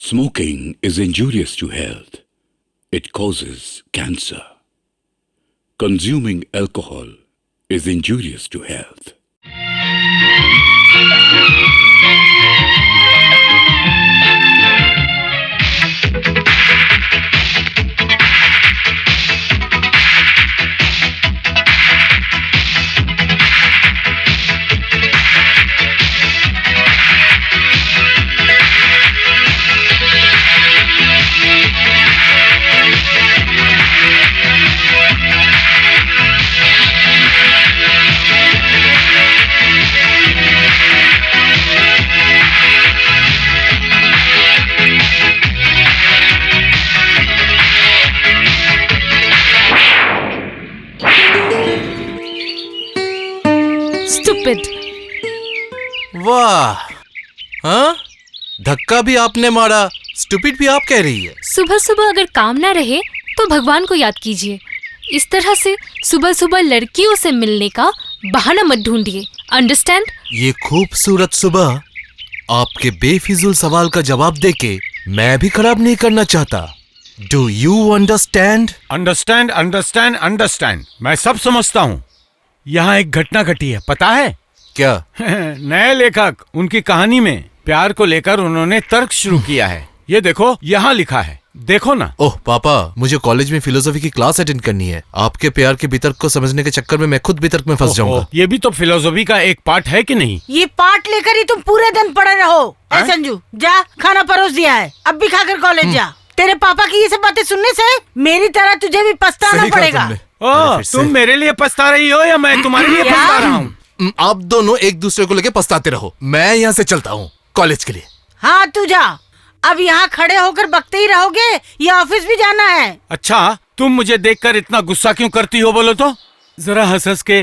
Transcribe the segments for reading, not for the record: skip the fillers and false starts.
Smoking is injurious to health. It causes cancer. Consuming alcohol is injurious to health. Stupid. वाह, हाँ? धक्का भी आपने मारा, स्टूपिड भी आप कह रही है। सुबह सुबह अगर काम ना रहे तो भगवान को याद कीजिए। इस तरह से सुबह सुबह लड़कियों से मिलने का बहाना मत ढूंढिए। अंडरस्टैंड? ये खूबसूरत सुबह आपके बेफिजूल सवाल का जवाब देके मैं भी खराब नहीं करना चाहता। Do you understand? Understand understand understand, मैं सब समझता हूँ। यहाँ एक घटना घटी है, पता है क्या? नए लेखक, उनकी कहानी में प्यार को लेकर उन्होंने तर्क शुरू किया है। ये देखो, यहाँ लिखा है, देखो ना। ओह पापा, मुझे कॉलेज में फिलोसफी की क्लास अटेंड करनी है। आपके प्यार के वितर्क को समझने के चक्कर में मैं खुद वितर्क में फंस जाऊंगा। ये भी तो फिलोसफी का एक पार्ट है कि नहीं? ये पार्ट लेकर ही तुम पूरे दिन पड़े रहो। संजू, जा, खाना परोस दिया है, अब भी खाकर कॉलेज जा। तेरे पापा की ये सब बातें सुनने से मेरी तरह तुझे भी पछताना पड़ेगा। तुम मेरे लिए पछता रही हो या मैं तुम्हारे लिए पछता रहा हूँ? आप दोनों एक दूसरे को लेके पछताते रहो। मैं यहाँ से चलता हूँ कॉलेज के लिए। हाँ तू जा, अब यहाँ खड़े होकर बकते ही रहोगे या ऑफिस भी जाना है? अच्छा, तुम मुझे देखकर इतना गुस्सा क्यों करती हो बोलो तो? जरा हंस हंस के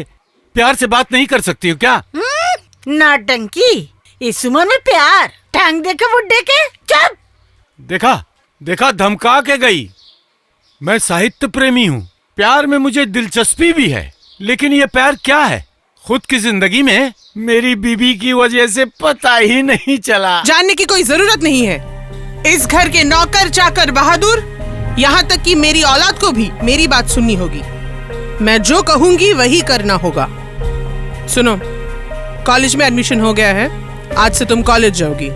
प्यार से बात नहीं कर सकती हो क्या? नाटंकी, इस उम्र में प्यार, टांग दे के बुड्ढे के। चुप। देखा धमका के गई। मैं साहित्य प्रेमी हूँ, प्यार में मुझे दिलचस्पी भी है, लेकिन ये प्यार क्या है खुद की जिंदगी में मेरी बीबी की वजह से पता ही नहीं चला। जानने की कोई जरूरत नहीं है। इस घर के नौकर चाकर बहादुर, यहाँ तक कि मेरी औलाद को भी मेरी बात सुननी होगी। मैं जो कहूंगी वही करना होगा। सुनो, कॉलेज में एडमिशन हो गया है, आज से तुम कॉलेज जाओगी,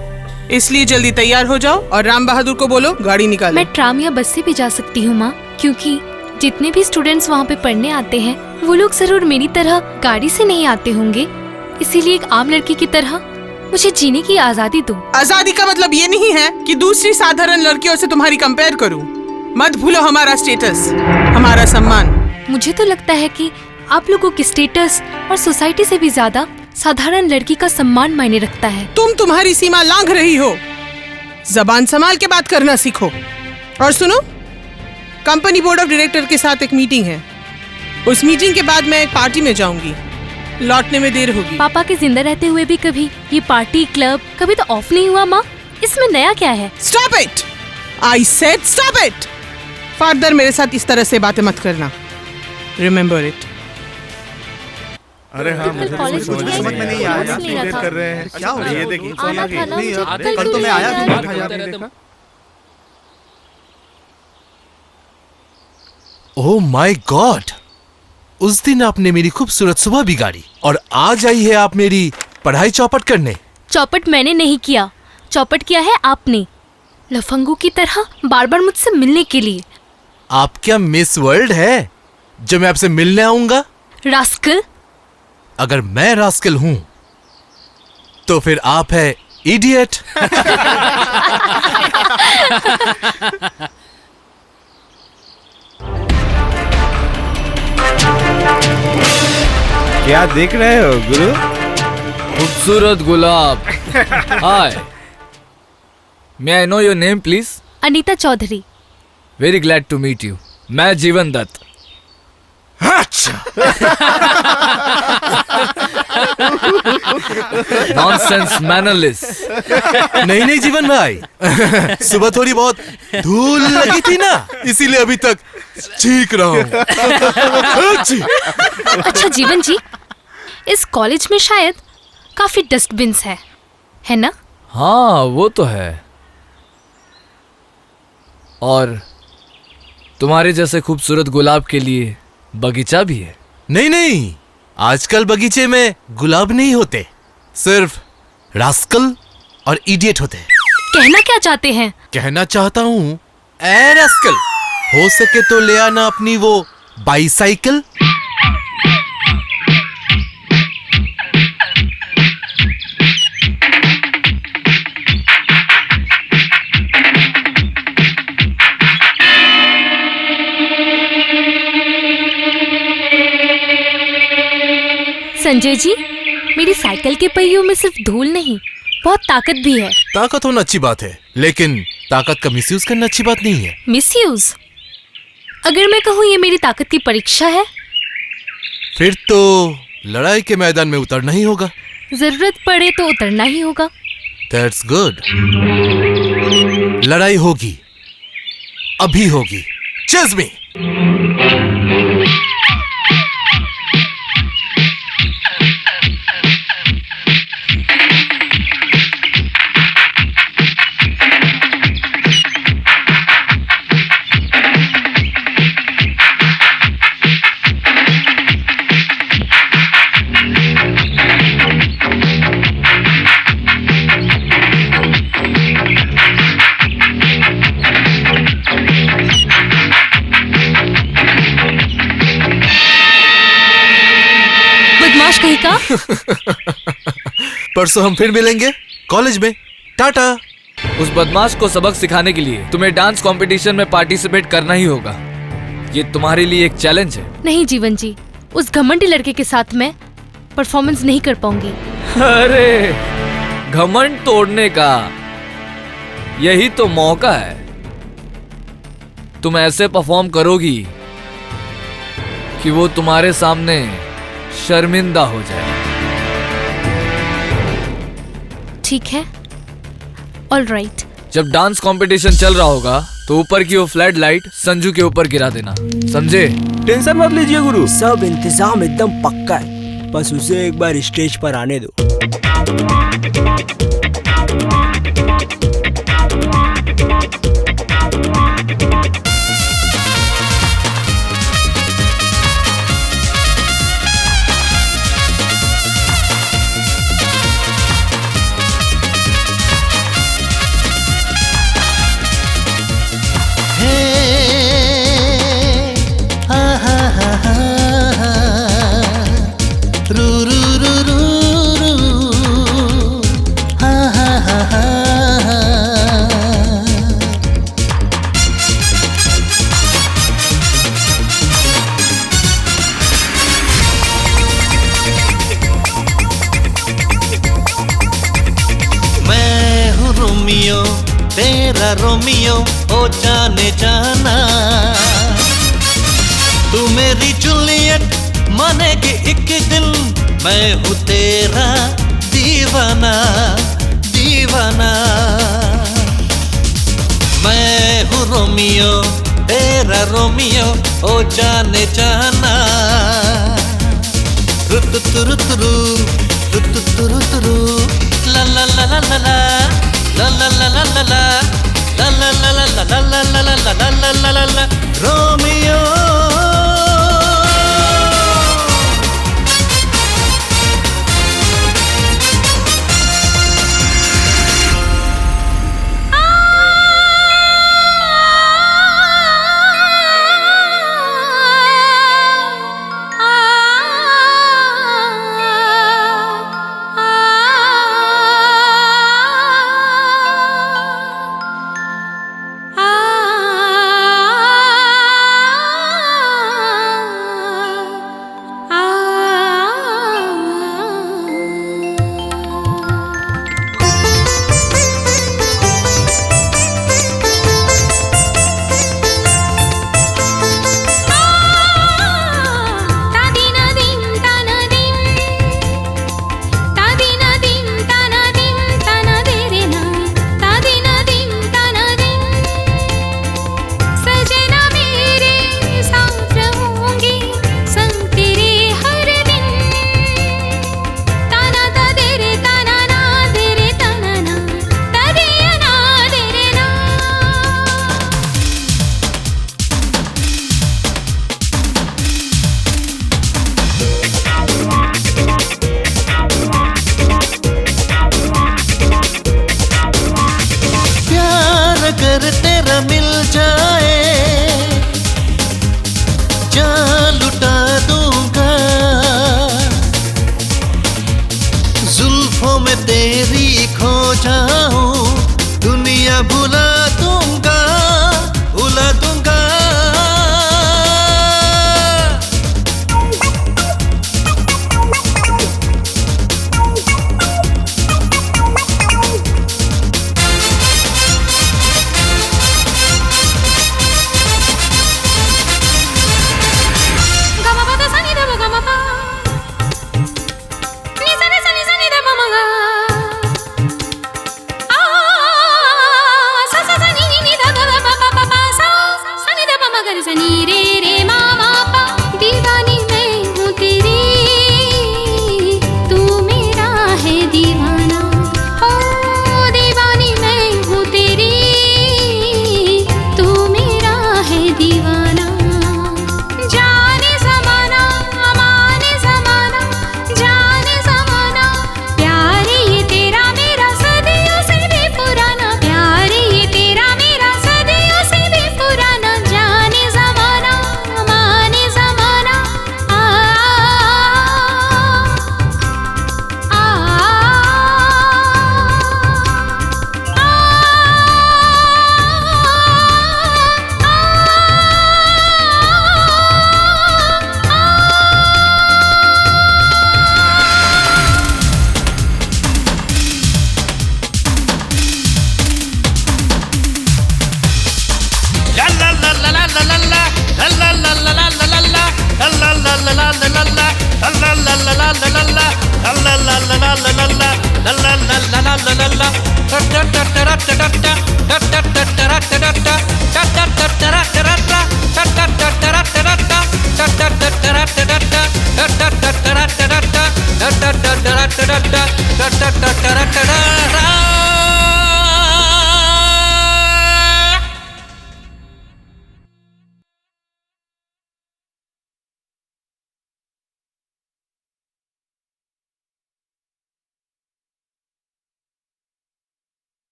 इसलिए जल्दी तैयार हो जाओ और राम बहादुर को बोलो गाड़ी निकालो। मैं ट्राम या बस से भी जा सकती हूँ माँ, क्योंकि जितने भी स्टूडेंट्स वहाँ पे पढ़ने आते हैं वो लोग जरूर मेरी तरह गाड़ी से नहीं आते होंगे। इसीलिए एक आम लड़की की तरह मुझे जीने की आजादी दो। आजादी का मतलब ये नहीं है कि दूसरी साधारण लड़कियों से तुम्हारी कंपेयर करूं। मत भूलो हमारा स्टेटस, हमारा सम्मान। मुझे तो लगता है कि आप लोगों के स्टेटस और सोसाइटी से भी ज्यादा साधारण लड़की का सम्मान मायने रखता है। तुम तुम्हारी सीमा लांघ रही हो। जबान संभाल के बात करना सीखो। और सुनो, कंपनी बोर्ड ऑफ डायरेक्टर के साथ एक मीटिंग है। उस मीटिंग के बाद मैं एक पार्टी में जाऊंगी, लौटने में देर होगी। पापा के जिंदा रहते हुए भी कभी ये पार्टी क्लब कभी तो ऑफ नहीं हुआ माँ, इसमें नया क्या है? Stop it! I said stop it! Further मेरे साथ इस तरह से बातें मत करना। Remember it. अरे हाँ, मुझे कॉलेज कुछ समझ में नहीं आया, देर कर रहे हैं। क्या हो रहा है? ये देखिए, सोनिया की नहीं, कल तो मैं आया भी नहीं था, यार नहीं देखा। ओह माय गॉड, उस दिन आपने मेरी खूबसूरत सुबह बिगाड़ी और आज आई है आप मेरी पढ़ाई चौपट करने। चौपट मैंने नहीं किया, चौपट किया है आपने, लफंगू की तरह बार बार मुझसे मिलने के लिए। आप क्या मिस वर्ल्ड है जो मैं आपसे मिलने आऊंगा? रास्कल। अगर मैं रास्कल हूं तो फिर आप है इडियट। क्या देख रहे हो गुरु? खूबसूरत गुलाब। Hi, may I know your name please? Anita Chaudhary. Very glad to meet you. मैं जीवन दत्त। Nonsense, mannerless. नहीं जीवन भाई, सुबह थोड़ी बहुत धूल लगी थी ना, इसीलिए अभी तक चीख रहा हूँ। अच्छा जीवन जी, इस कॉलेज में शायद काफी डस्टबिन्स है ना? हाँ वो तो है। और तुम्हारे जैसे खूबसूरत गुलाब के लिए बगीचा भी है। नहीं नहीं, आजकल बगीचे में गुलाब नहीं होते, सिर्फ रास्कल और इडियट होते हैं। कहना क्या चाहते हैं? कहना चाहता हूँ, ए रास्कल, हो सके तो ले आना अपनी वो बाईसाइकिल। संजय जी, मेरी साइकिल के पहियों में सिर्फ धूल नहीं, बहुत ताकत भी है। ताकत होना अच्छी बात है, लेकिन ताकत का मिसयूज करना अच्छी बात नहीं है। मिसयूज? अगर मैं कहूँ ये मेरी ताकत की परीक्षा है? फिर तो लड़ाई के मैदान में उतरना ही होगा। जरूरत पड़े तो उतरना ही होगा। That's good. लड़ाई होगी, अभी होगी। Chase me. बदमाश कहीं का। परसों हम फिर मिलेंगे कॉलेज में। टाटा। उस बदमाश को सबक सिखाने के लिए तुम्हें डांस कंपटीशन में पार्टिसिपेट करना ही होगा। ये तुम्हारे लिए एक चैलेंज है। नहीं जीवन जी, उस घमंडी लड़के के साथ मैं परफॉर्मेंस नहीं कर पाऊंगी। अरे, घमंड तोड़ने का यही तो मौका है। तुम ऐसे परफॉर्म करोगी कि वो तुम्हारे सामने शर्मिंदा हो जाए। ठीक है, ऑल राइट। जब डांस कंपटीशन चल रहा होगा तो ऊपर की वो फ्लैट लाइट संजू के ऊपर गिरा देना, समझे? टेंशन मत लीजिए गुरु, सब इंतजाम एकदम पक्का है, बस उसे एक बार स्टेज पर आने दो। तेरा रोमियो ओ जाने जाना, तू मेरी जूलियट मानेगी एक दिन, मैं हूँ तेरा दीवाना दीवाना। मैं हूँ रोमियो तेरा रोमियो ओ जाने जाना। रुतुरु रुतुरु ला ला ला ला ला ला la la la la la la la la la la la la la la la la la la la Romeo।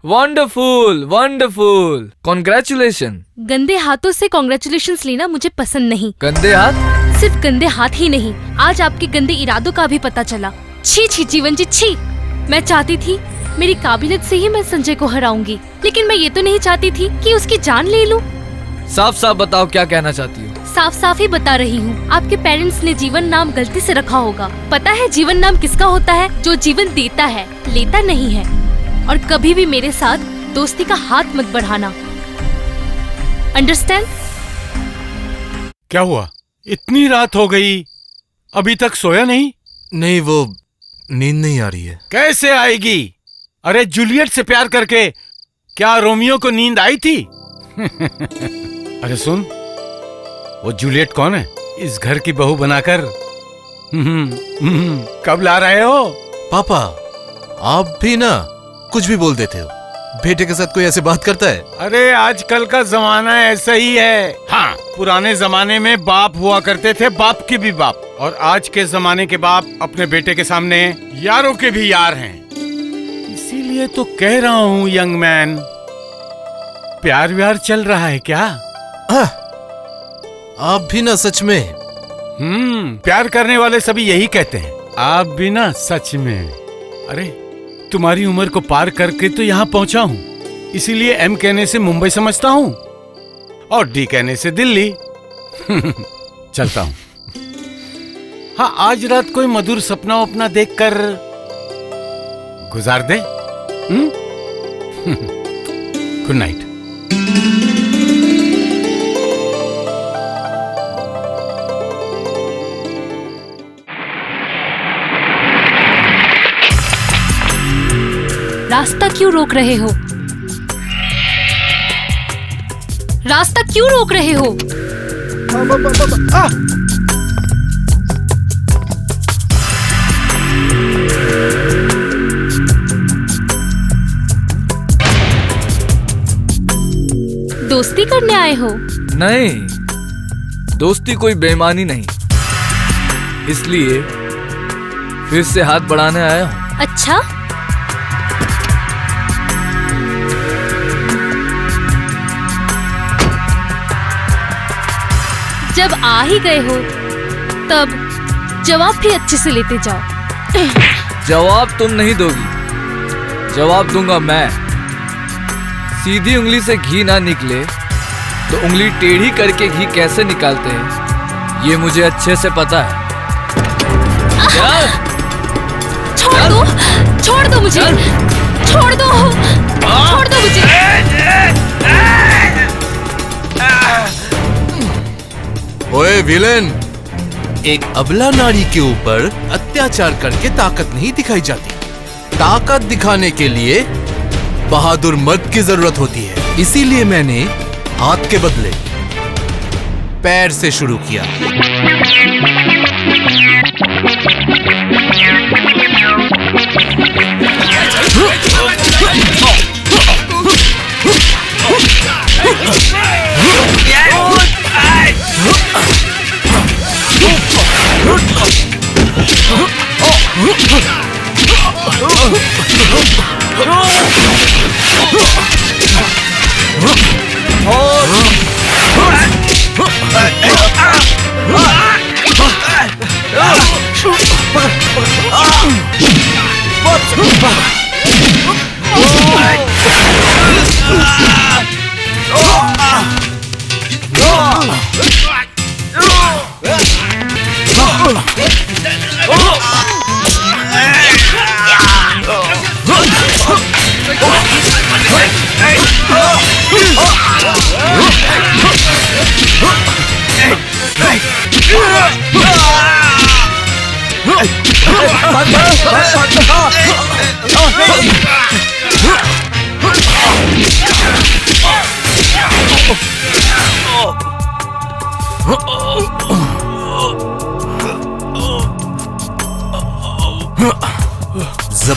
Wonderful wonderful, congratulation. गंदे हाथों से कॉन्ग्रेचुलेशंस लेना मुझे पसंद नहीं। गंदे हाथ? सिर्फ गंदे हाथ ही नहीं, आज आपके गंदे इरादों का भी पता चला। छी छी जीवन जी छी। मैं चाहती थी मेरी काबिलियत से ही मैं संजय को हराऊंगी, लेकिन मैं ये तो नहीं चाहती थी कि उसकी जान ले लूं। साफ साफ बताओ क्या कहना चाहती हो? साफ साफ ही बता रही हूँ। आपके पेरेंट्स ने जीवन नाम गलती से रखा होगा। पता है जीवन नाम किसका होता है? जो जीवन देता है, लेता नहीं है। और कभी भी मेरे साथ दोस्ती का हाथ मत बढ़ाना। अंडरस्टैंड? क्या हुआ? इतनी रात हो गई, अभी तक सोया नहीं? नहीं, वो नींद नहीं आ रही है। कैसे आएगी? अरे जूलियट से प्यार करके क्या रोमियो को नींद आई थी? अरे सुन, वो जूलियट कौन है? इस घर की बहू बनाकर कब ला रहे हो? पापा, आप भी ना कुछ भी बोल देते हो। बेटे के साथ कोई ऐसे बात करता है? अरे आजकल का जमाना ऐसा ही है। हाँ, पुराने जमाने में बाप हुआ करते थे, बाप के भी बाप, और आज के जमाने के बाप अपने बेटे के सामने यारों के भी यार हैं। इसीलिए तो कह रहा हूँ यंग मैन, प्यार व्यार चल रहा है क्या? आप भी ना सच में। प्यार करने वाले सभी यही कहते हैं। आप भी ना सच में। अरे तुम्हारी उम्र को पार करके तो यहाँ पहुंचा हूँ, इसीलिए एम कहने से मुंबई समझता हूँ और डी कहने से दिल्ली। चलता हूँ। हाँ, आज रात कोई मधुर सपना अपना देखकर गुजार दे। Good night. रास्ता क्यों रोक रहे हो? रास्ता क्यों रोक रहे हो? दोस्ती करने आए हो? नहीं, दोस्ती कोई बेईमानी नहीं, इसलिए फिर से हाथ बढ़ाने आया हूँ। अच्छा, जब आ ही गए हो तब जवाब भी अच्छे से लेते जाओ। जवाब तुम नहीं दोगी, जवाब दूंगा मैं। सीधी उंगली से घी ना निकले तो उंगली टेढ़ी करके घी कैसे निकालते हैं, ये मुझे अच्छे से पता है। छोड़ दो, छोड़ दो मुझे, छोड़ दो, छोड़ दो मुझे। ओए विलेन, एक अबला नारी के ऊपर अत्याचार करके ताकत नहीं दिखाई जाती। ताकत दिखाने के लिए बहादुर मर्द की जरूरत होती है। इसीलिए मैंने हाथ के बदले पैर से शुरू किया।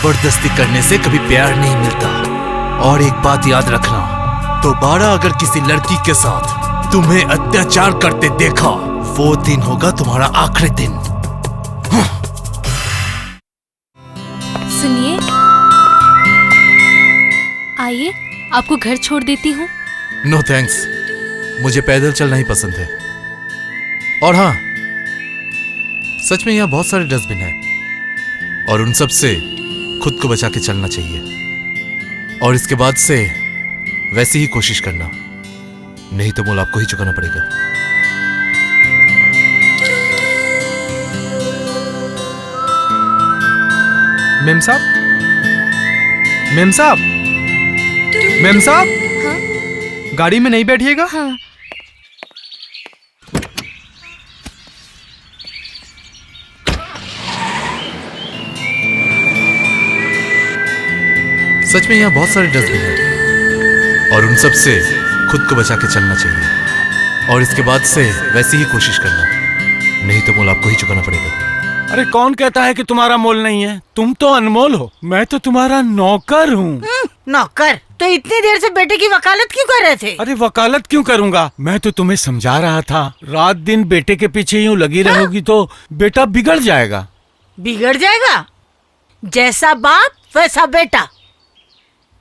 जबरदस्ती करने से कभी प्यार नहीं मिलता। और एक बात याद रखना, दोबारा अगर किसी लड़की के साथ तुम्हें अत्याचार करते देखा, वो दिन होगा तुम्हारा आखिरी दिन। सुनिए, आइए आपको घर छोड़ देती हूँ। नो थैंक्स, मुझे पैदल चलना ही पसंद है। और हाँ, सच में यहाँ बहुत सारे डस्टबिन हैं और उन सब से खुद को बचा के चलना चाहिए। और इसके बाद से वैसी ही कोशिश करना, नहीं तो मोल आपको ही चुकाना पड़ेगा। मेम साहब, मेम साहब, मेम साहब, हाँ? गाड़ी में नहीं बैठिएगा। हाँ। सच में यहाँ बहुत सारे डस्टबिन हैं और उन सब से खुद को बचा के चलना चाहिए। और इसके बाद से वैसी ही कोशिश करना, नहीं तो मोल आपको ही चुकाना पड़ेगा। अरे कौन कहता है कि तुम्हारा मोल नहीं है? तुम तो अनमोल हो। मैं तो तुम्हारा नौकर हूँ। नौकर? तो इतनी देर से बेटे की वकालत क्यों कर रहे थे? अरे वकालत क्यों करूँगा? मैं तो तुम्हें समझा रहा था, रात दिन बेटे के पीछे यूँ लगी रहोगी तो बेटा बिगड़ जाएगा। बिगड़ जाएगा? जैसा बाप वैसा बेटा।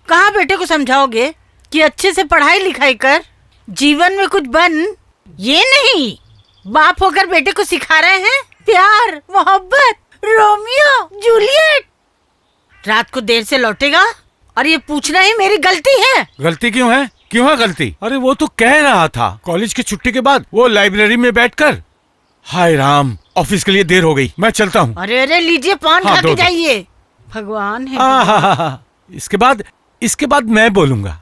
कहाँ बेटे को समझाओगे कि अच्छे से पढ़ाई लिखाई कर, जीवन में कुछ बन? ये नहीं, बाप होकर बेटे को सिखा रहे हैं प्यार, मोहब्बत, रोमियो जूलियट। रात को देर से लौटेगा और ये पूछना ही मेरी गलती है। गलती क्यों है? क्यों है गलती? अरे वो तो कह रहा था कॉलेज की छुट्टी के बाद वो लाइब्रेरी में बैठकर। हाय राम, ऑफिस के लिए देर हो गई, मैं चलता हूँ। अरे अरे लीजिए, पान हाँ, खा के दो। जाइए। भगवान है। इसके बाद मैं बोलूंगा।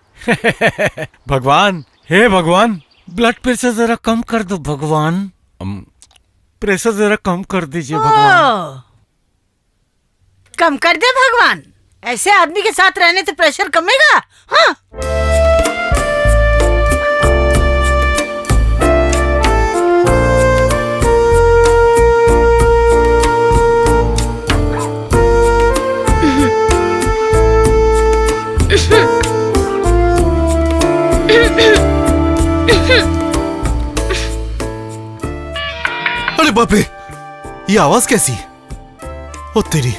भगवान, हे भगवान, ब्लड प्रेशर जरा कम कर दो भगवान। प्रेशर जरा कम कर दीजिए भगवान। कम कर दे भगवान। ऐसे आदमी के साथ रहने से प्रेशर कमेगा? हाँ। अरे बाप रे, ये आवाज कैसी? ओ तेरी,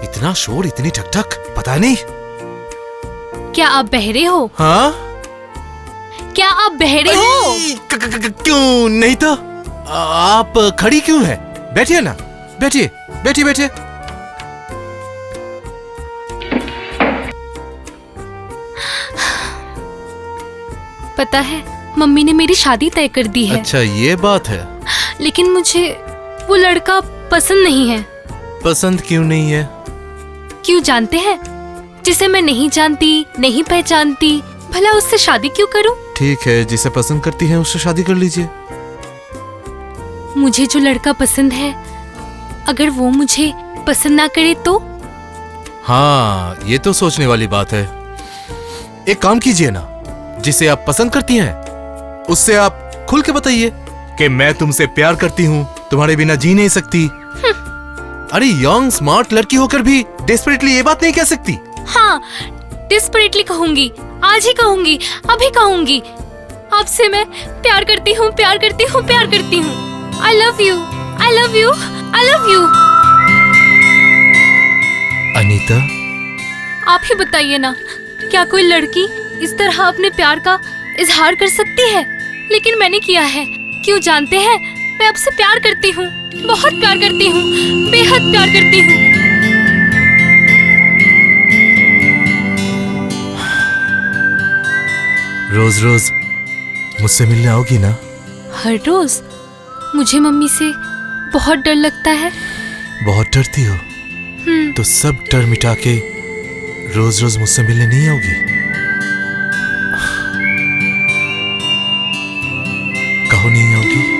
इतना शोर, इतनी ठक ठक, पता नहीं। क्या आप बहरे हो? हाँ? क्या आप बहरे हो? क्यों नहीं तो? आप खड़ी क्यों है? बैठिए ना, बैठिए, बैठिए, बैठिए। पता है, मम्मी ने मेरी शादी तय कर दी है। अच्छा, ये बात है। लेकिन मुझे वो लड़का पसंद नहीं है। पसंद क्यों नहीं है? क्यों जानते हैं? जिसे मैं नहीं जानती, नहीं पहचानती, भला उससे शादी क्यों करूं? ठीक है, जिसे पसंद करती है उससे शादी कर लीजिए। मुझे जो लड़का पसंद है, अगर वो मुझे पसंद ना करे तो? हाँ, ये तो सोचने वाली बात है। एक काम कीजिए ना, जिसे आप पसंद करती हैं उससे आप खुल के बताइए कि मैं तुमसे प्यार करती हूँ, तुम्हारे बिना जी नहीं सकती। अरे यंग स्मार्ट लड़की होकर भी डेस्परेटली ये बात नहीं कह सकती। हाँ, डेस्परेटली कहूंगी, आज ही कहूंगी, अभी कहूंगी। आपसे मैं प्यार करती हूँ, प्यार करती हूँ, प्यार करती हूँ। I love you, I love you, I love you. Anita, आप ही बताइए ना, क्या कोई लड़की इस तरह अपने प्यार का इजहार कर सकती है? लेकिन मैंने किया है। क्यों जानते हैं? मैं आपसे प्यार करती हूँ, बहुत प्यार करती हूँ, बेहद प्यार करती हूँ। रोज रोज मुझसे मिलने आओगी ना? हर रोज? मुझे मम्मी से बहुत डर लगता है। बहुत डरती हो? तो सब डर मिटा के रोज रोज मुझसे मिलने नहीं आओगी? कहो नहीं आओगी?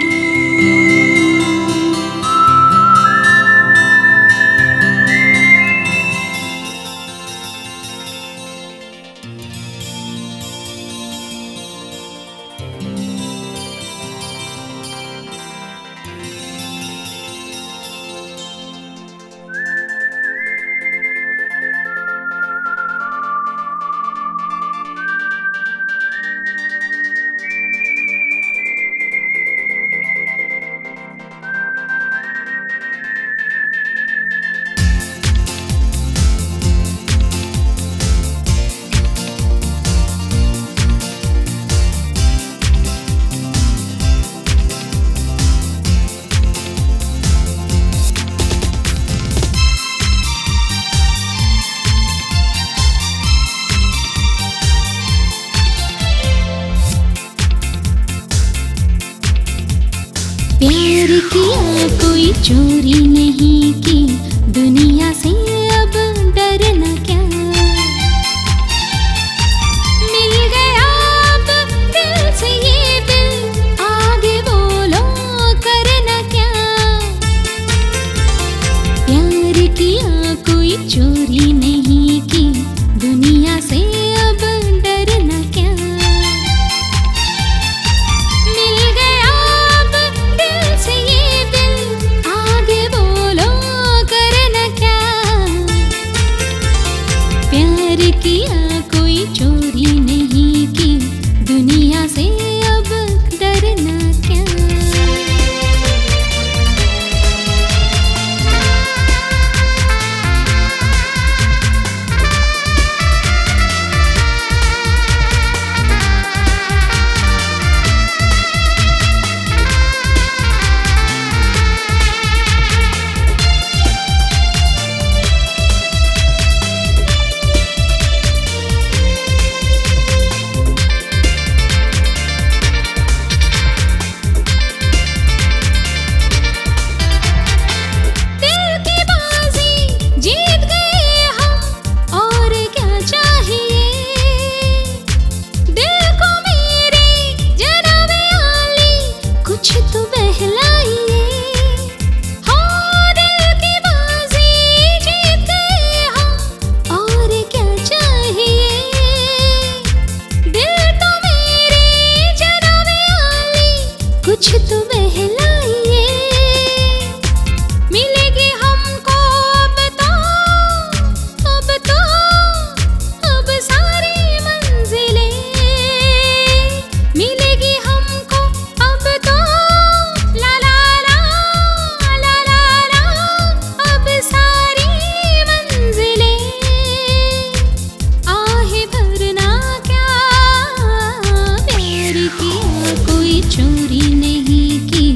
प्यार किया कोई चोरी नहीं की, दुनिया से अब डरना क्या। मिल गया अब दिल से ये दिल, आगे बोलो करना क्या। प्यार किया कोई चोरी नहीं की, दुनिया से अब डरना क्या। मिल गया अब दिल से ये दिल, आगे बोलो करना क्या। प्यार किया कोई चोरी नहीं की, दुनिया से अब डरना क्या। दिल की बाजी जीत गए हम, और क्या चाहिए। दिल को मेरे जनाबे आली, कुछ तो बहलाइए। हो दिल की बाजी जीत गए हम, और क्या चाहिए। दिल तो मेरे जनाबे आली, कुछ तो बहलाइए। मिलेगी हमको अब सारी मंजिलें। मिलेगी हमको अब तो ला ला ला ला ला ला, अब सारी मंजिलें। आहे भरना क्या, प्यार किया कोई चोरी नहीं की,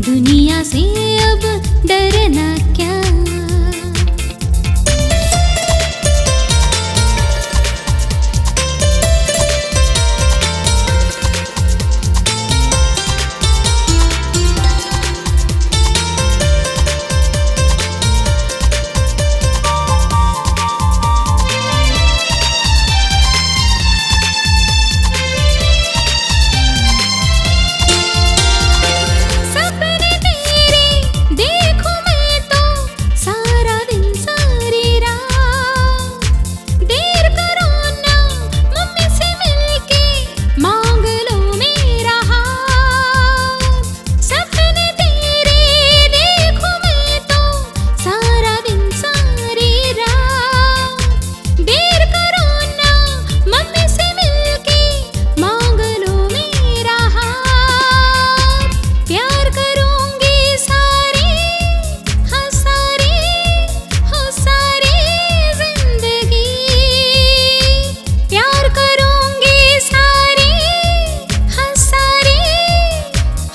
दुनिया से अब डरना क्या। सपने तेरे देखूं मैं तो, सारा दिन सारी रात। देर करो ना, मम्मी से मिलके मांग लो मेरा हाथ। सपने तेरे देखूं मैं तो, सारा दिन सारी रात। देर करो ना, मम्मी से मिलके मांग लो मेरा हाथ। प्यार करूंगी सारी, हाँ सारी, हो सारी जिंदगी। प्यार करूंगी सारी, हाँ सारी,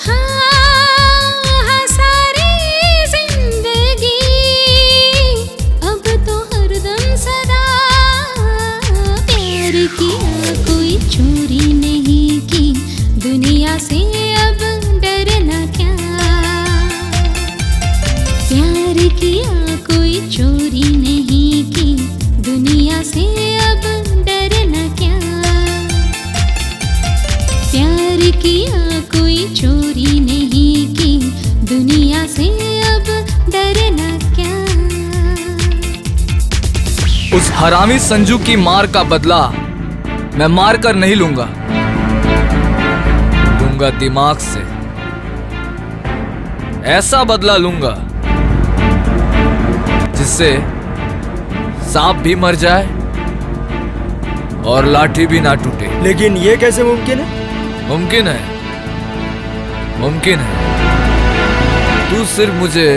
हाँ सारी जिंदगी। अब तो हरदम सदा, प्यार किया कोई चोरी नहीं की, दुनिया से अब डरना क्या। प्यार किया कोई चोरी नहीं की, दुनिया से अब डरना क्या। प्यार किया कोई चोरी नहीं की, दुनिया से अब डरना क्या। उस हरामी संजू की मार का बदला मैं मार कर नहीं लूंगा, लूंगा दिमाग से। ऐसा बदला लूंगा जिससे सांप भी मर जाए और लाठी भी ना टूटे। लेकिन ये कैसे मुमकिन है? मुमकिन है, मुमकिन है। तू सिर्फ मुझे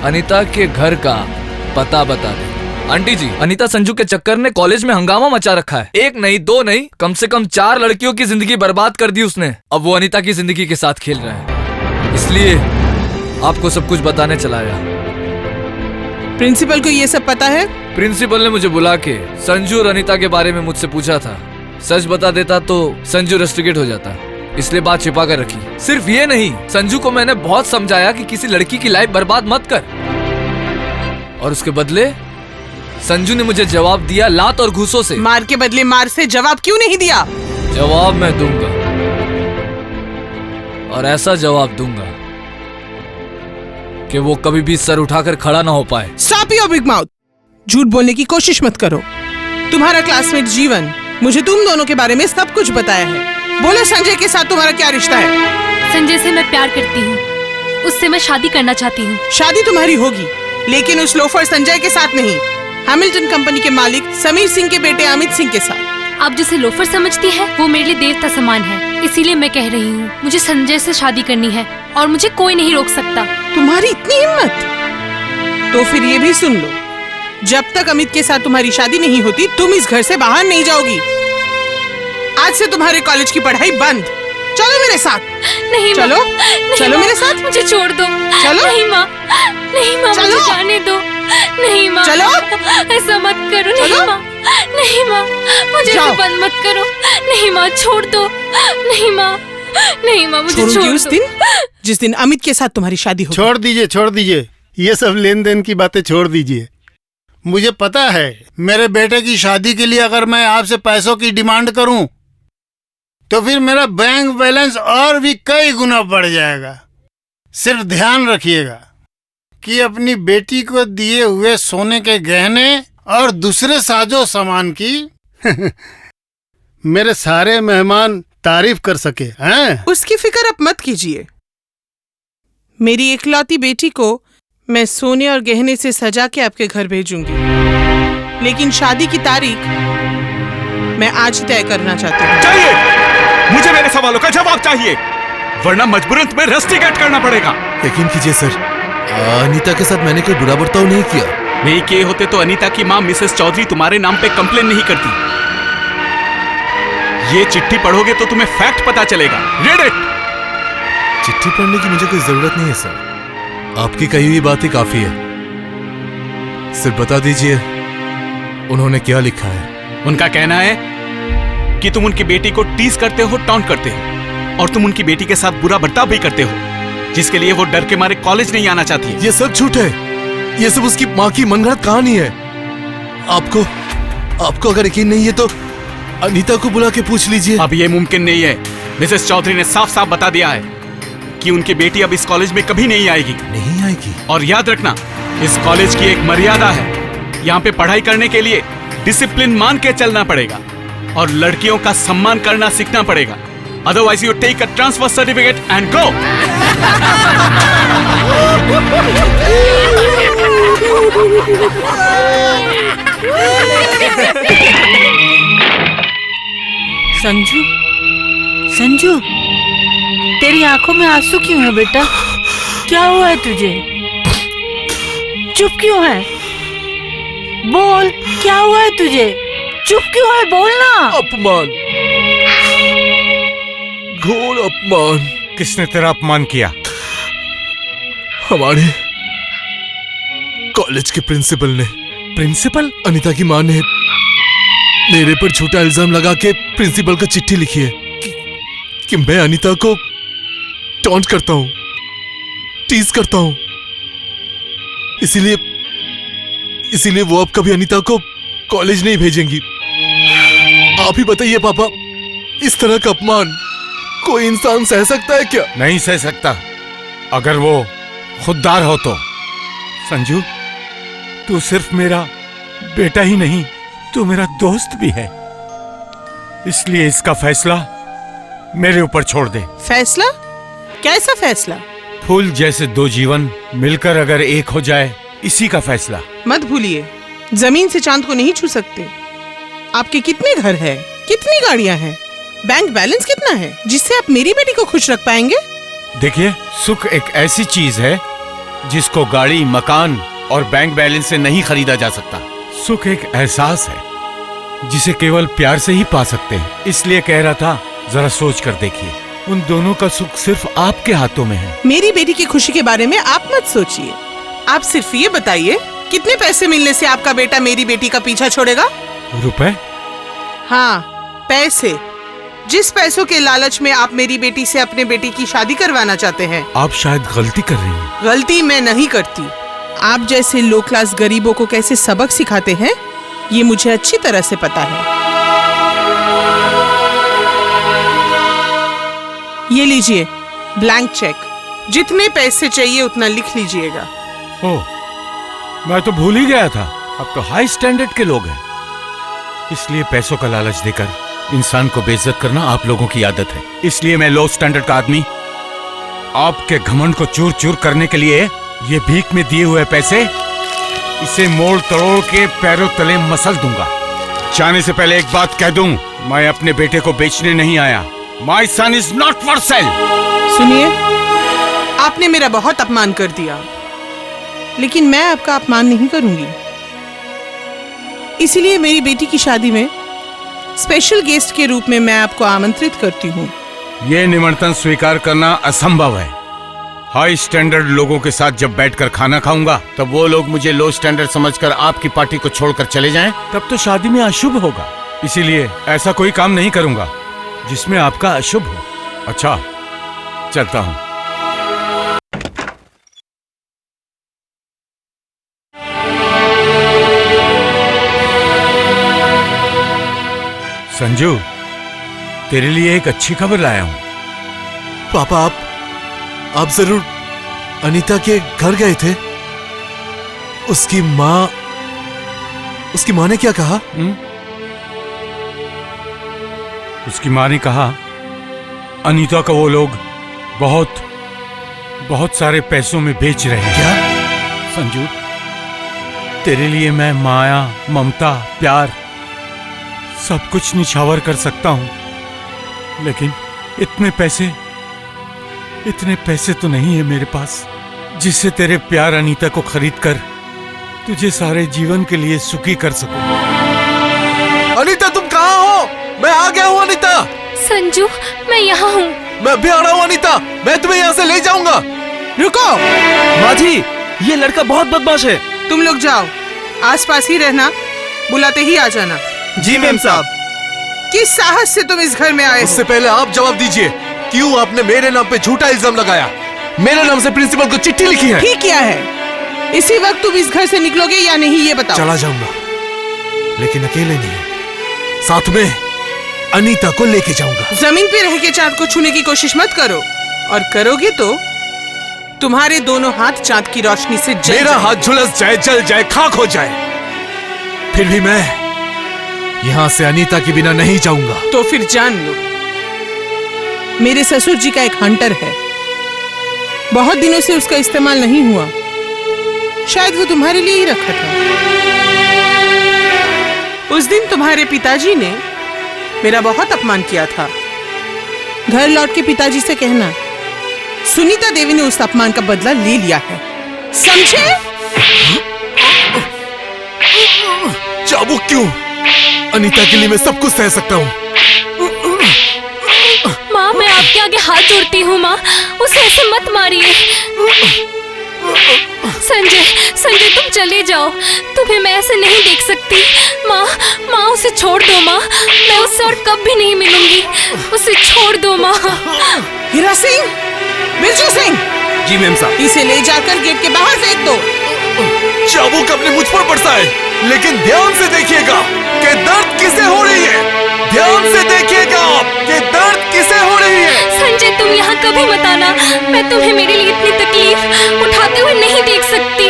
अनीता के घर का पता बता दे। आंटी जी, अनीता संजू के चक्कर ने कॉलेज में हंगामा मचा रखा है। एक नहीं, दो नहीं, कम से कम 4 लड़कियों की जिंदगी बर्बाद कर दी उसने। अब वो अनीता की जिंदगी के साथ खेल रहा है, इसलिए आपको सब कुछ बताने चला आया। प्रिंसिपल को ये सब पता है? प्रिंसिपल ने मुझे बुला के संजू और अनीता के बारे में मुझसे पूछा था। सच बता देता तो संजू रस्टिकेट हो जाता, इसलिए बात छिपा कर रखी। सिर्फ ये नहीं, संजू को मैंने बहुत समझाया कि किसी लड़की की लाइफ बर्बाद मत कर, और उसके बदले संजू ने मुझे जवाब दिया लात और घूसों से। मार के बदले मार से जवाब क्यों नहीं दिया? जवाब मैं दूंगा, और ऐसा जवाब दूंगा कि वो कभी भी सर उठाकर खड़ा ना हो पाए। Stop your big mouth. झूठ बोलने की कोशिश मत करो। तुम्हारा क्लासमेट जीवन मुझे तुम दोनों के बारे में सब कुछ बताया है। बोलो, संजय के साथ तुम्हारा क्या रिश्ता है? संजय से मैं प्यार करती हूँ, उससे मैं शादी करना चाहती हूँ। शादी तुम्हारी होगी, लेकिन उस लोफर संजय के साथ नहीं, हैमिल्टन कंपनी के मालिक समीर सिंह के बेटे अमित सिंह के साथ। आप जिसे लोफर समझती है वो मेरे लिए देवता समान है, इसीलिए मैं कह रही हूँ मुझे संजय से शादी करनी है और मुझे कोई नहीं रोक सकता। तुम्हारी इतनी हिम्मत? तो फिर ये भी सुन लो, जब तक अमित के साथ तुम्हारी शादी नहीं होती तुम इस घर से बाहर नहीं जाओगी। आज से तुम्हारे कॉलेज की पढ़ाई बंद। चलो मेरे साथ। नहीं चलो, नहीं चलो मेरे साथ। मुझे छोड़ दो। चलो। नहीं माँ, नहीं माँ, मुझे जाने दो। नहीं माँ, चलो। ऐसा मत करो। नहीं माँ, नहीं माँ, मुझे ऐसे बंद मत करो। नहीं माँ, छोड़ दो। नहीं माँ, नहीं माँ, मुझे छोड़ दो। उस दिन जिस दिन अमित के साथ तुम्हारी शादी हो। छोड़ दीजिए, छोड़ दीजिए, ये सब लेन देन की बातें छोड़ दीजिए। मुझे पता है मेरे बेटे की शादी के लिए अगर मैं आपसे पैसों की डिमांड करूं तो फिर मेरा बैंक बैलेंस और भी कई गुना बढ़ जाएगा। सिर्फ ध्यान रखिएगा कि अपनी बेटी को दिए हुए सोने के गहने और दूसरे साजो सामान की मेरे सारे मेहमान तारीफ कर सके। हैं? उसकी फिक्र अब मत कीजिए। मेरी इकलौती बेटी को मैं सोने और गहने से सजा के आपके घर भेजूंगी, लेकिन शादी की तारीख मैं आज तय करना चाहती हूँ। चाहिए, मुझे मेरे सवालों का जवाब चाहिए, वरना मजबूरन तुम्हें रस्टी कट करना पड़ेगा। यकीन कीजिए सर, अनीता के साथ मैंने कोई बुरा बर्ताव नहीं किया। नहीं किए होते तो अनीता की माँ मिसेस चौधरी तुम्हारे नाम पे कंप्लेन नहीं करती। ये चिट्ठी पढ़ोगे तो तुम्हें फैक्ट पता चलेगा। Read it. चिट्ठी पढ़ने की मुझे कोई जरूरत नहीं है सर, आपकी कही हुई बात ही काफी है। सिर्फ बता दीजिए उन्होंने क्या लिखा है। उनका कहना है कि तुम उनकी बेटी को टीज करते हो, टॉन्ट करते हो, और तुम उनकी बेटी के साथ बुरा बर्ताव भी करते हो, जिसके लिए वो डर के मारे कॉलेज नहीं आना चाहती है। ये सब झूठ है, ये सब उसकी माँ की मनगढ़ंत कहानी है। आपको अगर यकीन नहीं है तो अनीता को बुला के पूछ लीजिए। अब ये मुमकिन नहीं है। मिसेस चौधरी ने साफ साफ बता दिया है कि उनकी बेटी अब इस कॉलेज में कभी नहीं आएगी। नहीं आएगी? और याद रखना, इस कॉलेज की एक मर्यादा है। यहाँ पे पढ़ाई करने के लिए डिसिप्लिन मान के चलना पड़ेगा और लड़कियों का सम्मान करना सीखना पड़ेगा। Otherwise you take a transfer certificate and go. Sanju, Sanju, तेरी आंखों में आंसू क्यों है बेटा? क्या हुआ है तुझे? चुप क्यों है? बोल, क्या हुआ है तुझे? चुप क्यों है? बोलना। अपमान, घोर अपमान। किसने तेरा अपमान किया? हमारे कॉलेज के प्रिंसिपल ने। प्रिंसिपल? अनीता की माँ ने मेरे पर झूठा इल्जाम लगा के प्रिंसिपल को चिट्ठी लिखी है कि मैं अनीता को टॉन्ट करता हूं, टीज करता हूं। इसीलिए वो अब कभी अनीता को कॉलेज नहीं भेजेंगी। आप ही बताइए पापा, इस तरह का अपमान कोई इंसान सह सकता है क्या? नहीं सह सकता, अगर वो खुददार हो तो। संजू, तू सिर्फ मेरा बेटा ही नहीं, तू मेरा दोस्त भी है, इसलिए इसका फैसला मेरे ऊपर छोड़ दे। फैसला? कैसा फैसला? फूल जैसे दो जीवन मिलकर अगर एक हो जाए, इसी का फैसला। मत भूलिए, जमीन से चांद को नहीं छू सकते। आपके कितने घर हैं, कितनी गाड़ियां हैं, बैंक बैलेंस कितना है जिससे आप मेरी बेटी को खुश रख पाएंगे? देखिए, सुख एक ऐसी चीज है जिसको गाड़ी, मकान और बैंक बैलेंस से नहीं खरीदा जा सकता। सुख एक एहसास है जिसे केवल प्यार से ही पा सकते हैं। इसलिए कह रहा था, जरा सोच कर देखिए, उन दोनों का सुख सिर्फ आपके हाथों में है। मेरी बेटी की खुशी के बारे में आप मत सोचिए। आप सिर्फ ये बताइए, कितने पैसे मिलने से आपका बेटा मेरी बेटी का पीछा छोड़ेगा? रुपए? हाँ, पैसे जिस पैसों के लालच में आप मेरी बेटी से अपने बेटी की शादी करवाना चाहते हैं। आप शायद गलती कर रही हैं। गलती मैं नहीं करती। आप जैसे लो क्लास गरीबों को कैसे सबक सिखाते हैं ये मुझे अच्छी तरह से पता है। ये लीजिए ब्लैंक चेक, जितने पैसे चाहिए उतना लिख लीजिएगा। ओह, मैं तो भूल ही गया था, अब तो हाई स्टैंडर्ड के लोग हैं, इसलिए पैसों का लालच देकर इंसान को बेइज्जत करना आप लोगों की आदत है। इसलिए मैं लो स्टैंडर्ड का आदमी आपके घमंड को चूर चूर करने के लिए ये भीख में दिए हुए पैसे इसे मोड़ तोड़ के पैरों तले मसल दूंगा। जाने से पहले एक बात कह दूं, मैं अपने बेटे को बेचने नहीं आया। My son is not for sale. सुनिए, आपने मेरा बहुत अपमान कर दिया, लेकिन मैं आपका अपमान नहीं करूंगी। इसीलिए मेरी बेटी की शादी में स्पेशल गेस्ट के रूप में मैं आपको आमंत्रित करती हूँ। ये निमंत्रण स्वीकार करना असंभव है। हाई स्टैंडर्ड लोगों के साथ जब बैठकर खाना खाऊंगा तब वो लोग मुझे लो स्टैंडर्ड समझकर आपकी पार्टी को छोड़कर चले जाएं, तब तो शादी में अशुभ होगा। इसीलिए ऐसा कोई काम नहीं करूंगा जिसमें आपका अशुभ हो। अच्छा, चलता हूँ। संजू, तेरे लिए एक अच्छी खबर लाया हूँ। पापा, आप जरूर अनीता के घर गए थे? उसकी माँ ने क्या कहा? उसकी माँ ने कहा अनीता को वो लोग बहुत सारे पैसों में बेच रहे हैं। क्या? संजू, तेरे लिए मैं माया, ममता, प्यार सब कुछ निछावर कर सकता हूं, लेकिन इतने पैसे तो नहीं है मेरे पास जिससे तेरे प्यार अनीता को खरीद कर तुझे सारे जीवन के लिए सुखी कर सकूं। अनीता, तुम कहाँ हो? मैं आ गया हूँ अनीता। संजू, मैं यहाँ हूँ। मैं भी आ रहा हूँ अनीता, मैं तुम्हें यहाँ से ले जाऊंगा। रुको। माँ जी, ये लड़का बहुत बदमाश है। तुम लोग जाओ, आसपास ही रहना, बुलाते ही आ जाना। जी मैम साहब। किस साहस से तुम इस घर में आए हो? उससे पहले आप जवाब दीजिए, क्यों आपने मेरे नाम पे झूठा इल्जाम लगाया? मेरे नाम से प्रिंसिपल को चिट्ठी लिखी है। ठीक किया है। इसी वक्त तुम इस घर से निकलोगे या नहीं ये बताओ। चला जाऊंगा, लेकिन अकेले नहीं, साथ में अनीता को लेके जाऊंगा। जमीन पे रह के चांद को छूने की कोशिश मत करो, और करोगे तो तुम्हारे दोनों हाथ चांद की रोशनी से जल मेरा जाए। हाथ झुलस जाए, जल जाए, खाक हो जाए, फिर भी मैं यहाँ से अनीता के बिना नहीं जाऊंगा। तो फिर जान लो, मेरे ससुर जी का एक हंटर है, बहुत दिनों से उसका इस्तेमाल नहीं हुआ, शायद वो तुम्हारे लिए ही रखा था। उस दिन तुम्हारे पिताजी ने मेरा बहुत अपमान किया था। घर लौट के पिताजी से कहना सुनीता देवी ने उस अपमान का बदला ले लिया है, समझे? चाबुक क्यों? अनीता के लिए मैं सब कुछ सह सकता हूँ। माँ, मैं आपके आगे हाथ जोड़ती हूँ माँ, उसे ऐसे मत मारिए। संजय, तुम चले जाओ, तुम्हें मैं ऐसे नहीं देख सकती। माँ, उसे छोड़ दो माँ, मैं उससे और कब भी नहीं मिलूंगी, उसे छोड़ दो माँ। हीरा सिंह, बिरजू सिंह। जी मैम साहब। इसे ले जाकर गेट के बाहर फेंक दो। चाबुक अपने मुझ पर बरसा है, लेकिन ध्यान से देखिएगा कि दर्द किसे हो रही है। ध्यान से देखिएगा कि दर्द किसे हो रही है। संजय, तुम यहाँ कभी मत आना, मैं तुम्हें मेरे लिए इतनी तकलीफ उठाते हुए नहीं देख सकती।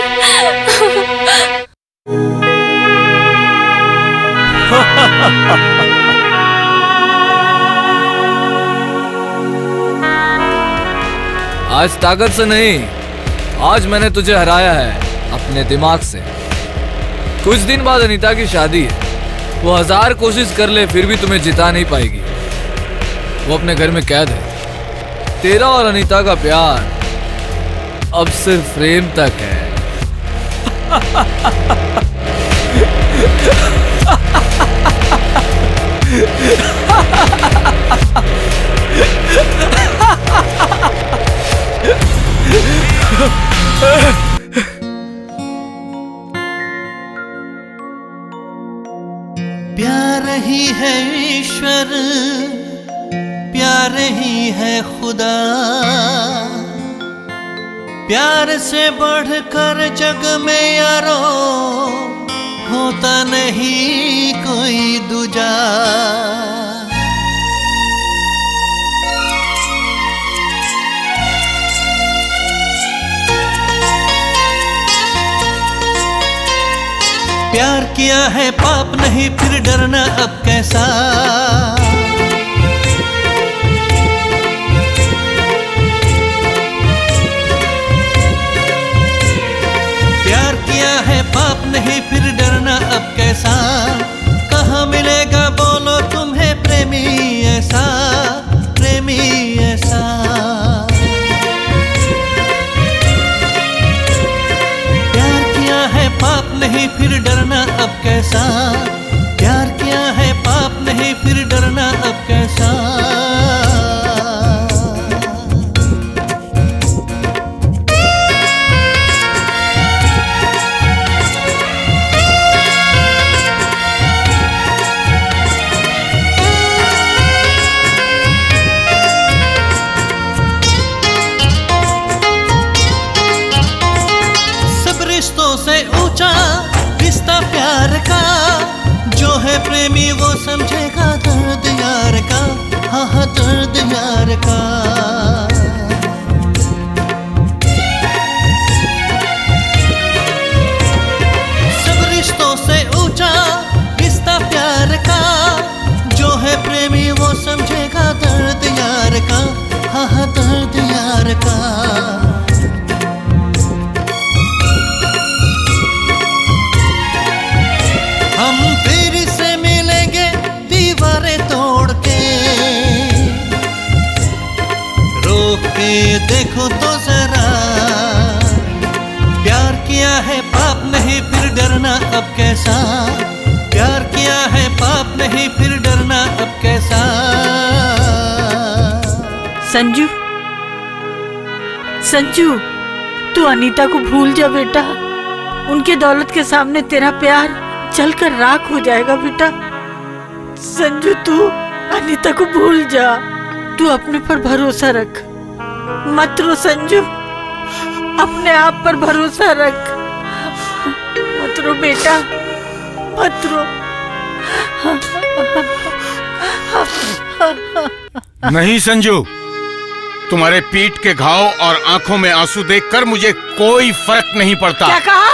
आज ताकत से नहीं, आज मैंने तुझे हराया है अपने दिमाग से। कुछ दिन बाद अनीता की शादी है, वो 1000 कोशिश कर ले फिर भी तुम्हें जिता नहीं पाएगी। वो अपने घर में कैद है। तेरा और अनीता का प्यार अब सिर्फ प्रेम तक है। प्यार ही है ईश्वर, प्यार ही है खुदा, प्यार से बढ़कर जग में यारो होता नहीं कोई दूजा। प्यार किया है पाप नहीं फिर डरना अब कैसा, प्यार किया है पाप नहीं फिर डरना अब कैसा। कहाँ मिलेगा बोलो तुम्हें प्रेमी ऐसा, प्रेमी ऐसा। प्यार किया है पाप नहीं फिर डरना अब कैसा, प्यार किया है पाप नहीं फिर डरना अब कैसा। से ऊंचा रिश्ता प्यार का, जो है प्रेमी वो समझेगा दर्द यार का, हाँ हाँ दर्द यार का। सब रिश्तों से ऊंचा रिश्ता प्यार का, जो है प्रेमी वो समझेगा दर्द यार का, हाँ हाँ दर्द यार का। हम फिर से मिलेंगे दीवारें तोड़ के, रोक के देखो तो जरा। प्यार किया है पाप नहीं फिर डरना अब कैसा, प्यार किया है पाप नहीं फिर डरना अब कैसा। संजू, संजू, तू अनीता को भूल जा बेटा। उनके दौलत के सामने तेरा प्यार चलकर राख हो जाएगा बेटा। संजू, तू अनीता को भूल जा। तू अपने पर भरोसा रख, मत रो संजू, अपने आप पर भरोसा रख। मत रो बेटा, मत रो। नहीं संजू, तुम्हारे पीठ के घाव और आंखों में आंसू देखकर मुझे कोई फर्क नहीं पड़ता। क्या कहा?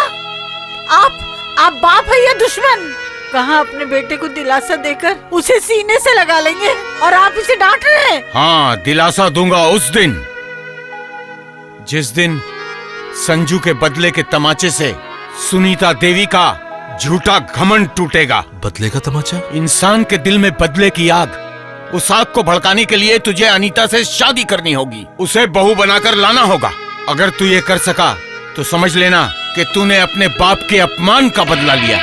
आप बाप है या दुश्मन? कहाँ अपने बेटे को दिलासा देकर उसे सीने से लगा लेंगे और आप इसे डांट रहे हैं? हाँ, दिलासा दूंगा उस दिन जिस दिन संजू के बदले के तमाचे से सुनीता देवी का झूठा घमंड टूटेगा। बदले का तमाचा? इंसान के दिल में बदले की आग, उस आग को भड़काने के लिए तुझे अनीता से शादी करनी होगी, उसे बहू बनाकर लाना होगा। अगर तू ये कर सका तो समझ लेना कि तूने अपने बाप के अपमान का बदला लिया।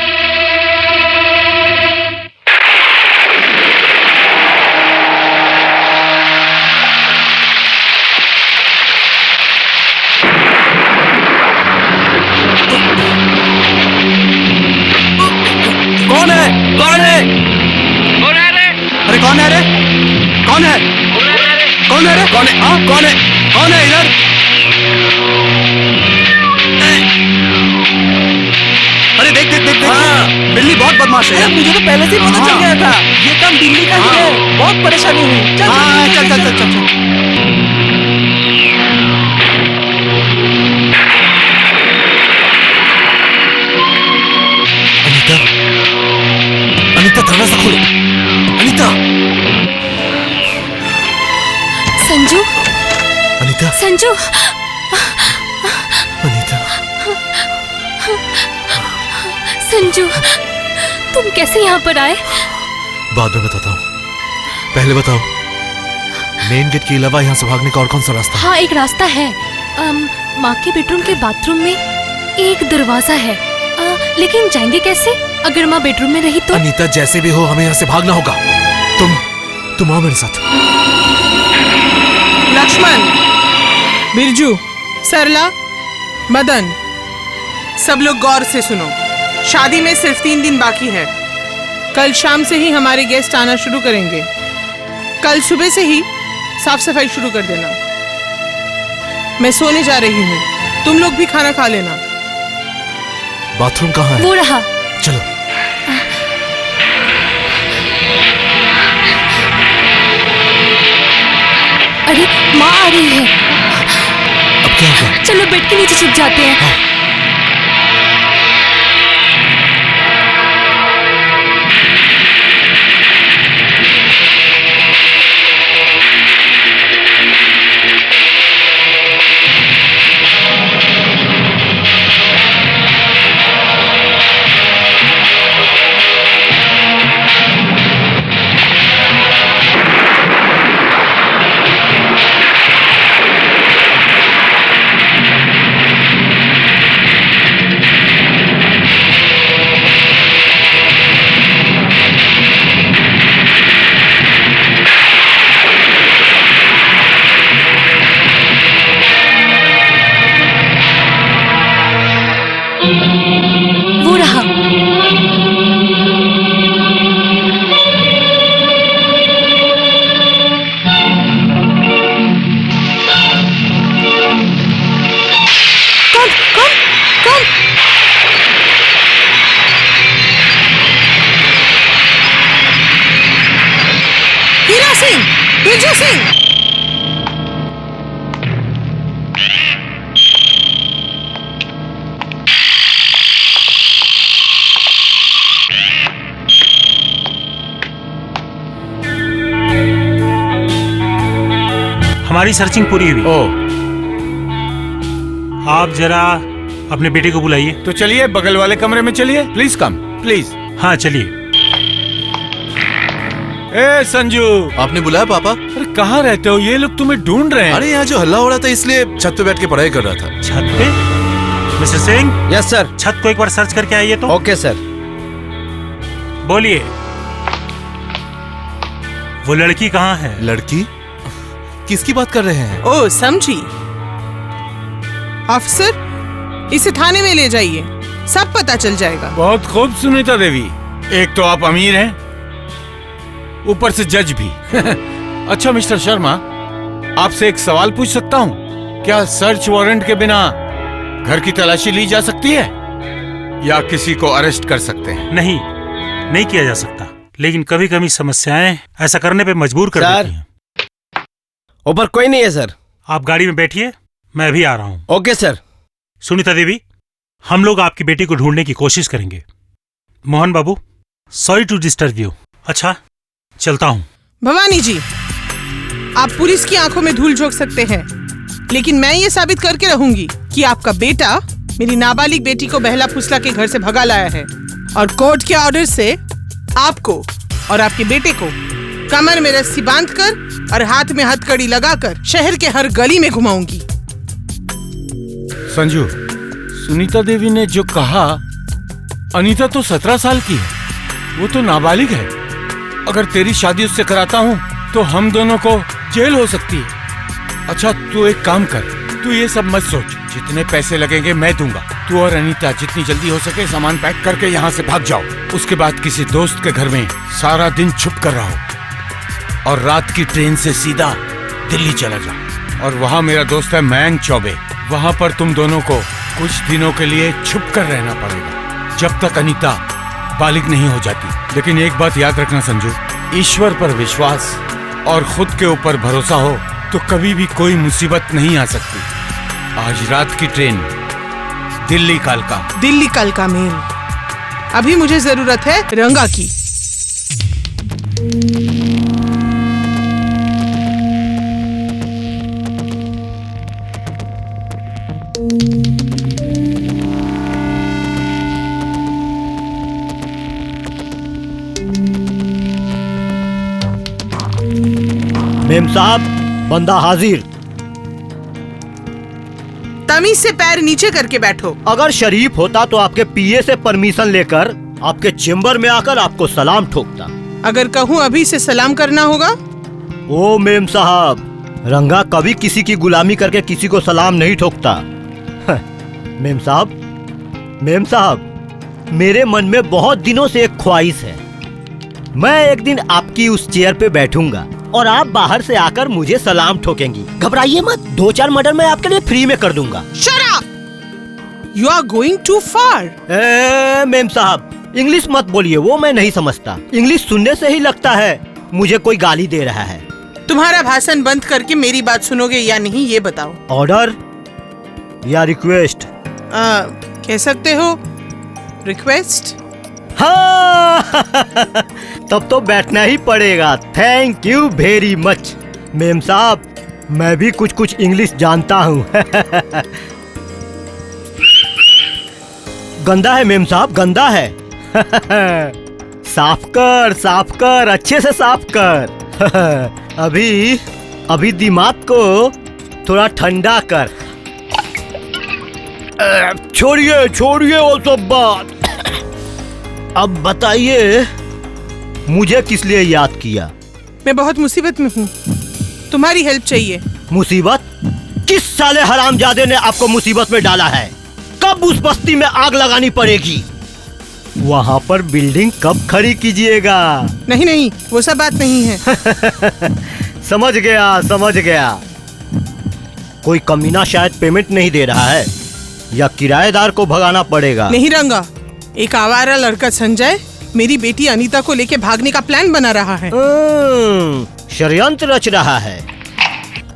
कौन है? कौन है? अरे कौन है रे? कौन है? कौन है रे? कौन है? हाँ कौन है? कौन है इधर? अरे देख देख देख देख, बिल्ली बहुत बदमाश है। मुझे तो पहले से पता चल गया था, ये काम बिल्ली का ही है। बहुत परेशानी हुई। चल चल चल चल चल। अनीता, अनीता दरवाजा खोलो। अनीता, संजू, अनीता, संजू, अनीता, संजू, तुम कैसे यहाँ पर आए? बाद में बताता हूँ, पहले बताओ मेन गेट के अलावा यहाँ से भागने का और कौन सा रास्ता? हाँ, एक रास्ता है। माँ के बेडरूम के बाथरूम में एक दरवाजा है। लेकिन जाएंगे कैसे अगर माँ बेडरूम में रही तो? अनीता, जैसे भी हो हमें यहाँ से भागना होगा। तुम आओ मेरे साथ। लक्ष्मण, बिरजू, सरला, मदन, सब लोग गौर से सुनो। शादी में सिर्फ 3 दिन बाकी है। कल शाम से ही हमारे गेस्ट आना शुरू करेंगे। कल सुबह से ही साफ सफाई शुरू कर देना। मैं सोने जा रही हूँ, तुम लोग भी खाना खा लेना। बाथरूम कहाँ है? वो रहा। चलो। अरे माँ आ रही है। अब क्या होगा? चलो बेड के नीचे छुप जाते हैं। हाँ। वो रहा। कौन? हीरा सिंह, बिरजू सिंह। हमारी सर्चिंग पूरी हुई। आप जरा अपने बेटे को बुलाइए। तो चलिए बगल वाले कमरे में चलिए। Please come, please. हाँ चलिए। ए संजू, आपने बुलाया पापा? अरे कहाँ रहते हो? ये लोग तुम्हें ढूंढ रहे हैं। अरे यहाँ जो हल्ला हो रहा था इसलिए छत पे बैठ के पढ़ाई कर रहा था। छत पे? मिस्टर सिंह। Yes sir. छत को एक बार सर्च करके आइए तो। Okay sir. बोलिए, वो लड़की कहाँ है? लड़की? किसकी बात कर रहे हैं? ओ समझी। ऑफिसर, इसे थाने में ले जाइए, सब पता चल जाएगा। बहुत खूब सुनीता देवी। एक तो आप अमीर हैं, ऊपर से जज भी। अच्छा मिस्टर शर्मा, आपसे एक सवाल पूछ सकता हूँ? क्या सर्च वारंट के बिना घर की तलाशी ली जा सकती है या किसी को अरेस्ट कर सकते हैं? नहीं किया जा सकता, लेकिन कभी कभी समस्याएं ऐसा करने पे मजबूर कर देती हैं। ऊपर कोई नहीं है सर। आप गाड़ी में बैठिए, मैं भी आ रहा हूँ। Okay sir. सुनीता देवी, हम लोग आपकी बेटी को ढूंढने की कोशिश करेंगे। मोहन बाबू, सॉरी टू डिस्टर्ब यू। अच्छा, चलता हूँ। भवानी जी, आप पुलिस की आंखों में धूल झोंक सकते हैं, लेकिन मैं ये साबित करके रहूंगी कि आपका बेटा मेरी नाबालिग बेटी को बहला फुसला के घर से भगा लाया है, और कोर्ट के ऑर्डर से आपको और आपके बेटे को कमर में रस्सी बांधकर और हाथ में हथकड़ी लगाकर शहर के हर गली में घुमाऊंगी। संजू, सुनीता देवी ने जो कहा, अनीता तो 17 साल की है, वो तो नाबालिग है। अगर तेरी शादी उससे कराता हूँ तो हम दोनों को जेल हो सकती है। अच्छा तू एक काम कर, तू ये सब मत सोच, जितने पैसे लगेंगे मैं दूंगा। तू और अनीता जितनी जल्दी हो सके सामान पैक करके यहाँ से भाग जाओ। उसके बाद किसी दोस्त के घर में सारा दिन छुप कर रहो और रात की ट्रेन से सीधा दिल्ली चला जाओ। और वहाँ मेरा दोस्त है मयंक चौबे, वहाँ पर तुम दोनों को कुछ दिनों के लिए छुप कर रहना पड़ेगा, जब तक अनीता बालिग नहीं हो जाती। लेकिन एक बात याद रखना संजू, ईश्वर पर विश्वास और खुद के ऊपर भरोसा हो तो कभी भी कोई मुसीबत नहीं आ सकती। आज रात की ट्रेन दिल्ली कालका मेल। अभी मुझे जरूरत है रंगा की। मेम साहब, बंदा हाजिर। तमीज से पैर नीचे करके बैठो। अगर शरीफ होता तो आपके पीए से परमिशन लेकर आपके चेंबर में आकर आपको सलाम ठोकता। अगर कहूँ अभी से सलाम करना होगा? ओ मेम साहब, रंगा कभी किसी की गुलामी करके किसी को सलाम नहीं ठोकता। मेम साहब, मेरे मन में बहुत दिनों से एक ख्वाहिश है। मैं एक दिन आपकी उस चेयर पे बैठूंगा और आप बाहर से आकर मुझे सलाम ठोकेंगी। घबराइए मत, 2-4 मर्डर मैं आपके लिए फ्री में कर दूंगा। Shut up! You are going too far. Ma'am साहब, इंग्लिश मत बोलिए, वो मैं नहीं समझता। इंग्लिश सुनने से ही लगता है मुझे कोई गाली दे रहा है। तुम्हारा भाषण बंद करके मेरी बात सुनोगे या नहीं ये बताओ। ऑर्डर या रिक्वेस्ट? कह सकते हो रिक्वेस्ट। हाँ तब तो बैठना ही पड़ेगा। Thank you very much ma'am साहब, मैं भी कुछ कुछ इंग्लिश जानता हूँ। गंदा है मेम साहब, गंदा है। साफ कर, अच्छे से साफ कर। अभी दिमाग को थोड़ा ठंडा कर। छोड़िए वो सब बात। अब बताइए मुझे किस लिए याद किया? मैं बहुत मुसीबत में हूँ, तुम्हारी हेल्प चाहिए। मुसीबत? किस साले हरामजादे ने आपको मुसीबत में डाला है? कब उस बस्ती में आग लगानी पड़ेगी? वहाँ पर बिल्डिंग कब खड़ी कीजिएगा? नहीं, वो सब बात नहीं है। समझ गया। कोई कमीना शायद पेमेंट नहीं दे रहा है, या किराएदार को भगाना पड़ेगा। नहीं रंगा, एक आवारा लड़का संजय मेरी बेटी अनीता को लेके भागने का प्लान बना रहा है। षड्यंत्र रच रहा है।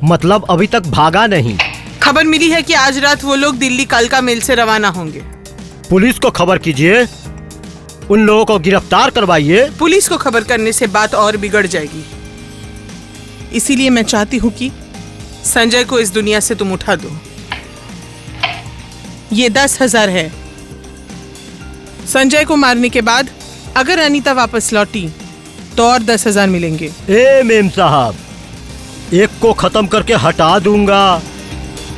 मतलब अभी तक भागा नहीं? खबर मिली है कि आज रात वो लोग दिल्ली कालका मेल से रवाना होंगे। पुलिस को खबर कीजिए, उन लोगों को गिरफ्तार करवाइए। पुलिस को खबर करने से बात और बिगड़ जाएगी, इसीलिए मैं चाहती हूँ कि संजय को इस दुनिया से तुम उठा दो। ये 10,000 है। संजय को मारने के बाद अगर अनीता वापस लौटी तो और 10,000 मिलेंगे। ए मेम साहब, एक को खत्म करके हटा दूंगा,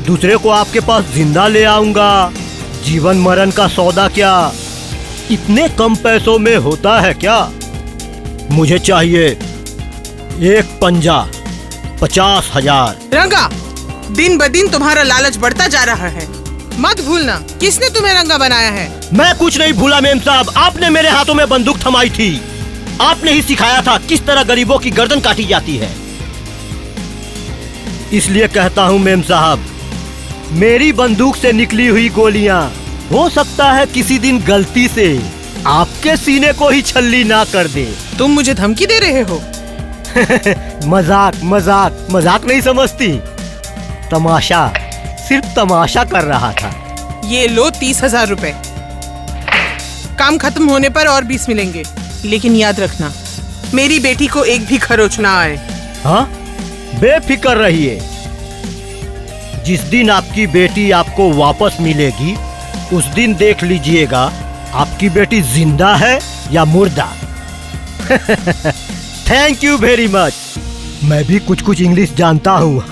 दूसरे को आपके पास जिंदा ले आऊंगा। जीवन मरण का सौदा क्या इतने कम पैसों में होता है क्या? मुझे चाहिए एक पंजा, 50,000। रंगा, दिन ब दिन तुम्हारा लालच बढ़ता जा रहा है। मत भूलना किसने तुम्हें रंगा बनाया है। मैं कुछ नहीं भूला मेम साहब, आपने मेरे हाथों में बंदूक थमाई थी। आपने ही सिखाया था किस तरह गरीबों की गर्दन काटी जाती है। इसलिए कहता हूँ मेम साहब, मेरी बंदूक से निकली हुई गोलियां हो सकता है किसी दिन गलती से आपके सीने को ही छल्ली ना कर दे। तुम मुझे धमकी दे रहे हो? मजाक नहीं समझती? तमाशा, सिर्फ तमाशा कर रहा था। ये लो 30,000 रुपए। काम खत्म होने पर और 20 मिलेंगे, लेकिन याद रखना मेरी बेटी को एक भी खरोच ना आए। हाँ, बेफिक्र रहिए। जिस दिन आपकी बेटी आपको वापस मिलेगी उस दिन देख लीजिएगा आपकी बेटी जिंदा है या मुर्दा। Thank you very much. मैं भी कुछ कुछ इंग्लिश जानता हूँ।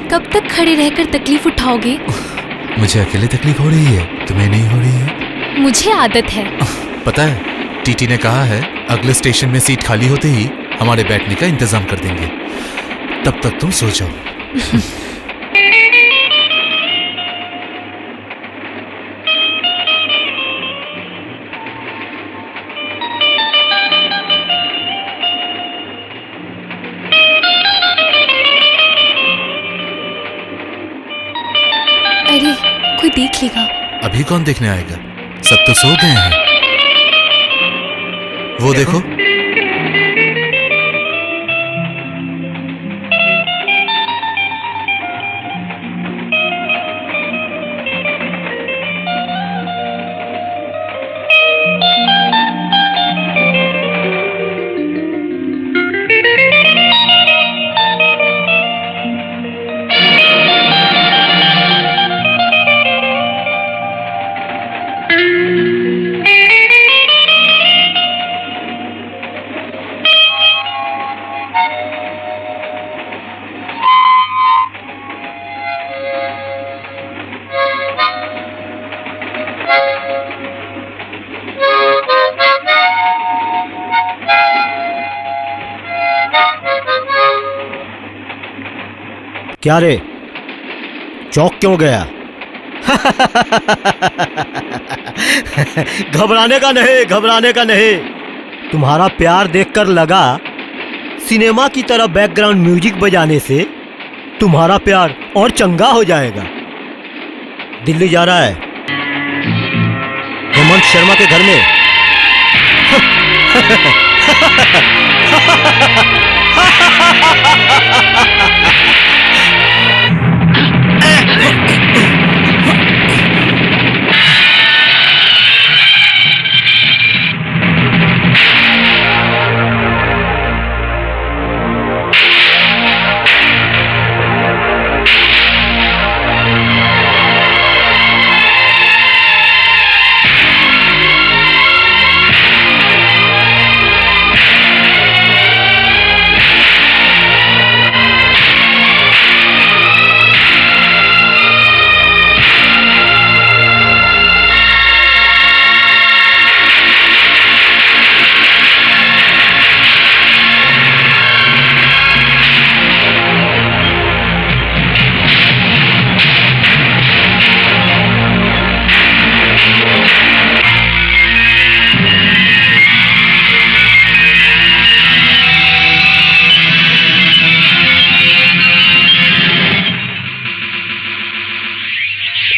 कब तक खड़े रहकर तकलीफ उठाओगे? मुझे अकेले तकलीफ हो रही है, तुम्हें नहीं हो रही है? मुझे आदत है। पता है, टीटी ने कहा है अगले स्टेशन में सीट खाली होते ही हमारे बैठने का इंतजाम कर देंगे। तब तक तुम सो जाओ। अरे कोई देख लेगा। अभी कौन देखने आएगा, सब तो सो गए हैं। वो देखो, क्या रे, चौक क्यों गया? घबराने का नहीं, घबराने का नहीं। तुम्हारा प्यार देखकर लगा सिनेमा की तरह बैकग्राउंड म्यूजिक बजाने से तुम्हारा प्यार और चंगा हो जाएगा। दिल्ली जा रहा है, हेमंत शर्मा के घर में।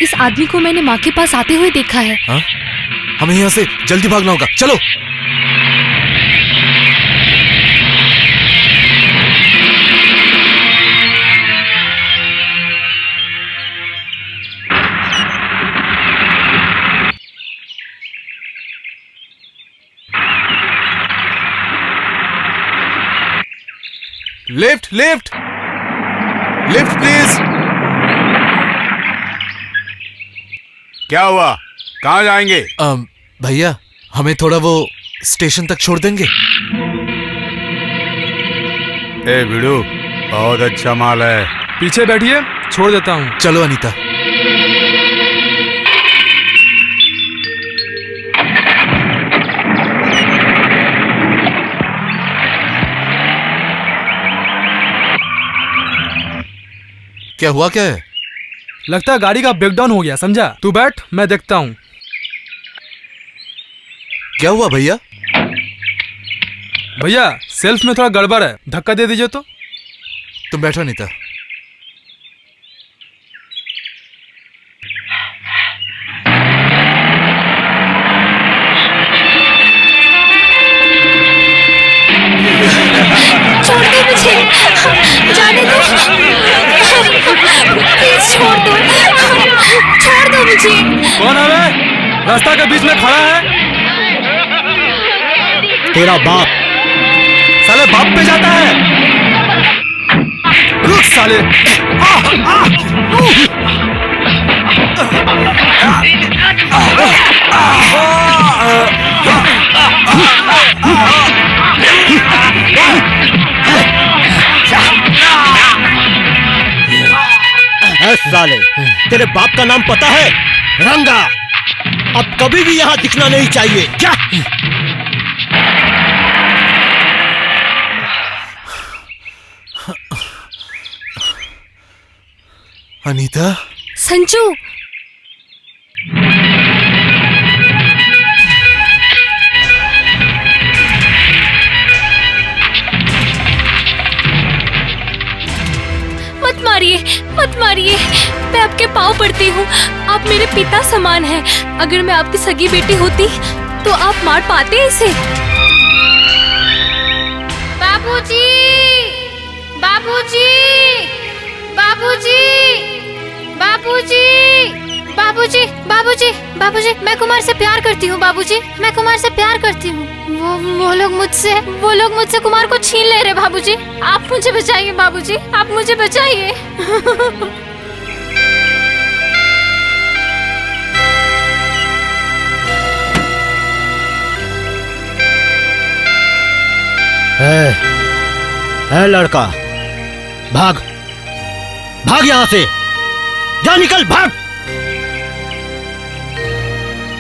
इस आदमी को मैंने माँ के पास आते हुए देखा है। हाँ? हमें यहाँ से जल्दी भागना होगा, चलो। Lift lift lift please. क्या हुआ, कहाँ जाएंगे? भैया हमें थोड़ा वो स्टेशन तक छोड़ देंगे? ए भिड़ू, बहुत अच्छा माल है। पीछे बैठिए, छोड़ देता हूँ। चलो अनीता। क्या हुआ, क्या है? लगता है गाड़ी का ब्रेकडाउन हो गया, समझा? तू बैठ, मैं देखता हूँ। क्या हुआ भैया? भैया सेल्फ में थोड़ा गड़बड़ है, धक्का दे दीजिए तो। तुम बैठो अनीता। छोड़ दो मुझे, जाने दो, प्लीज छोड़ दो, छोड़ दो मुझे। कौन है वे? रास्ता के बीच में खड़ा है। तेरा बाप। साले बाप पे जाता है। रुक साले। साले, तेरे बाप का नाम पता है? रंगा। अब कभी भी यहाँ दिखना नहीं चाहिए, क्या? अनीता। संजू। मत मारिए, मत मारिए, मैं आपके पाँव पड़ती हूँ। आप मेरे पिता समान हैं। अगर मैं आपकी सगी बेटी होती तो आप मार पाते इसे। बाबूजी, बाबूजी, बाबूजी, बाबूजी, बाबूजी, बाबूजी, बाबूजी, मैं कुमार से प्यार करती हूँ। बाबूजी, मैं कुमार से प्यार करती हूँ। वो लोग मुझसे कुमार को छीन ले रहे। बाबूजी, आप मुझे बचाइए। बाबूजी, आप मुझे बचाइए। है लड़का, भाग, भाग यहाँ से, जा निकल, भाग।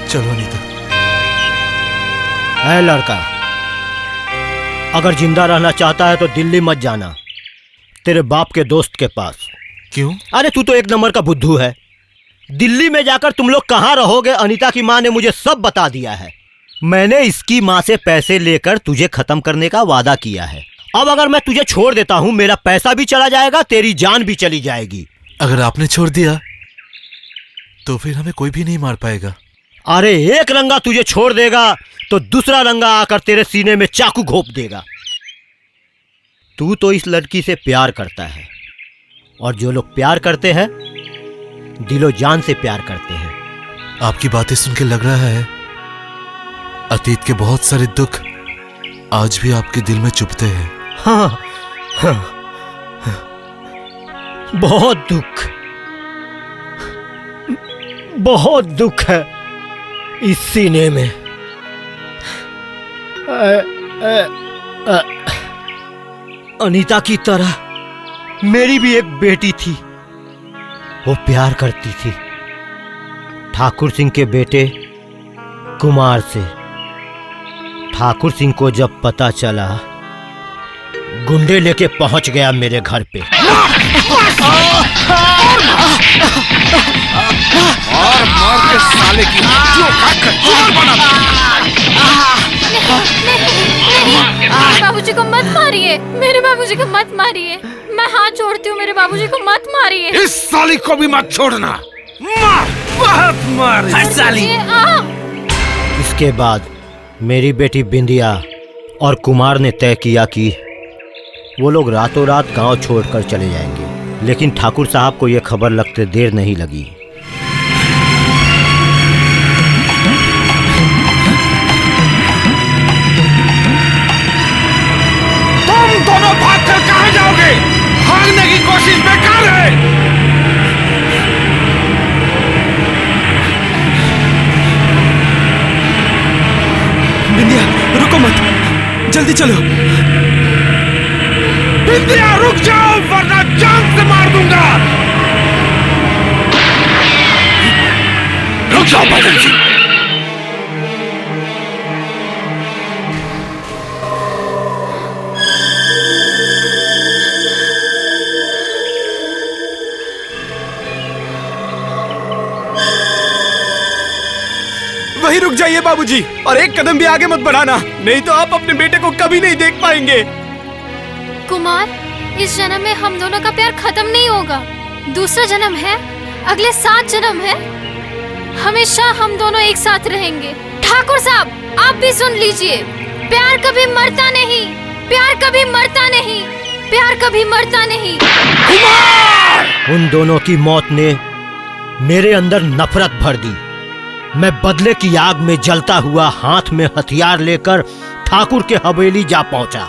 चलो अनीता। है लड़का, अगर जिंदा रहना चाहता है तो दिल्ली मत जाना, तेरे बाप के दोस्त के पास। क्यों? अरे तू तो एक नंबर का बुद्धू है। दिल्ली में जाकर तुम लोग कहाँ रहोगे, अनीता की माँ ने मुझे सब बता दिया है। मैंने इसकी माँ से पैसे लेकर तुझे खत्म करने का वादा किया है। अब अगर मैं तुझे छोड़ देता हूँ, मेरा पैसा भी चला जाएगा, तेरी जान भी चली जाएगी। अगर आपने छोड़ दिया तो फिर हमें कोई भी नहीं मार पाएगा। अरे एक रंगा तुझे छोड़ देगा तो दूसरा रंगा आकर तेरे सीने में चाकू घोंप देगा। तू तो इस लड़की से प्यार करता है, और जो लोग प्यार करते हैं दिलो जान से प्यार करते हैं। आपकी बातें सुन के लग रहा है अतीत के बहुत सारे दुख आज भी आपके दिल में चुभते हैं। हाँ, हाँ, बहुत दुख है इस सीने में। अनीता की तरह मेरी भी एक बेटी थी, वो प्यार करती थी ठाकुर सिंह के बेटे कुमार से। ठाकुर सिंह को जब पता चला, गुंडे लेके पहुंच गया मेरे घर पे। और मार के साले की हड्डियों काटकर चूर बना मेरे बाबूजी को मत मारिए, मेरे बाबूजी को मत मारिए, मैं हाथ जोड़ती हूँ, मेरे बाबूजी को मत मारिए। इस साली को भी मत छोड़ना, मार, बहुत मार साली। इसके बाद मेरी बेटी बिंदिया और कुमार ने तय किया कि वो लोग रातों रात गांव छोड़कर चले जाएंगे, लेकिन ठाकुर साहब को यह खबर लगते देर नहीं लगी। तुम दोनों भागकर कहां जाओगे? भागने की कोशिश बेकार है। बिंदिया रुको मत, जल्दी चलो। बिंदिया रुक जाओ वरना जान से मार दूंगा। रुक जाओ भगत सिंह। वहीं रुक जाइए बाबूजी, और एक कदम भी आगे मत बढ़ाना, नहीं तो आप अपने बेटे को कभी नहीं देख पाएंगे। कुमार, इस जन्म में हम दोनों का प्यार खत्म नहीं होगा। दूसरा जन्म है, अगले 7 जन्म है, हमेशा हम दोनों एक साथ रहेंगे। ठाकुर साहब, आप भी सुन लीजिए, प्यार कभी मरता नहीं, प्यार कभी मरता नहीं, प्यार कभी मरता नहीं। उन दोनों की मौत ने मेरे अंदर नफरत भर दी। मैं बदले की आग में जलता हुआ हाथ में हथियार लेकर ठाकुर के हवेली जा पहुंचा।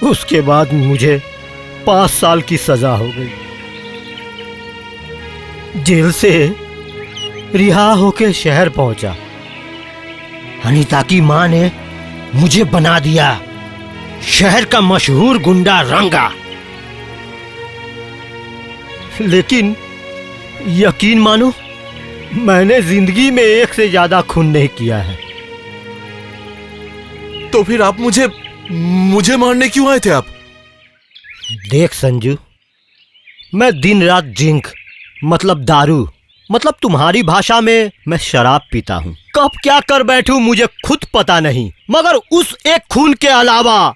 उसके बाद मुझे 5 साल की सजा हो गई। जेल से रिहा होके शहर पहुंचा। अनीता की मां ने मुझे बना दिया शहर का मशहूर गुंडा रंगा। लेकिन यकीन मानो, मैंने जिंदगी में एक से ज्यादा खून नहीं किया है। तो फिर आप मुझे मारने क्यों आए थे आप? देख संजू, मैं दिन रात जिंक मतलब दारू, मतलब तुम्हारी भाषा में मैं शराब पीता हूँ। कब क्या कर बैठूं मुझे खुद पता नहीं, मगर उस एक खून के अलावा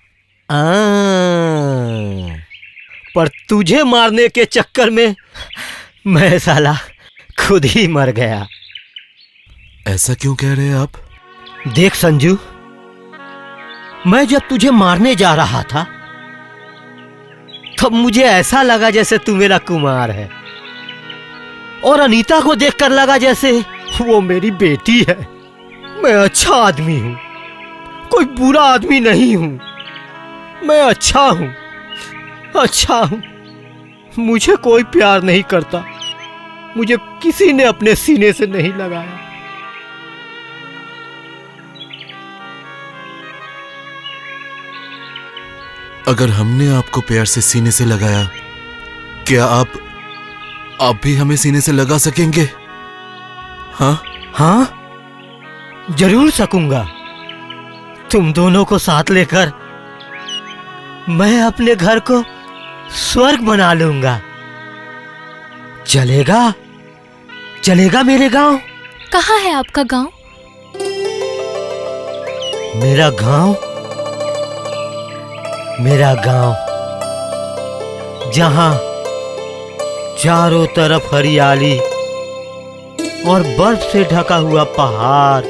पर तुझे मारने के चक्कर में मैं साला खुद ही मर गया। ऐसा क्यों कह रहे हैं आप? देख संजू, मैं जब तुझे मारने जा रहा था तब मुझे ऐसा लगा जैसे तू मेरा कुमार है, और अनीता को देखकर लगा जैसे वो मेरी बेटी है। मैं अच्छा आदमी हूं, कोई बुरा आदमी नहीं हूं, मैं अच्छा हूं, अच्छा हूं। मुझे कोई प्यार नहीं करता, मुझे किसी ने अपने सीने से नहीं लगाया। अगर हमने आपको प्यार से सीने से लगाया, क्या आप भी हमें सीने से लगा सकेंगे? हाँ हाँ, जरूर सकूंगा। तुम दोनों को साथ लेकर मैं अपने घर को स्वर्ग बना लूंगा। चलेगा? चलेगा मेरे गांव? कहाँ है आपका गांव? मेरा गांव जहां चारों तरफ हरियाली और बर्फ से ढका हुआ पहाड़,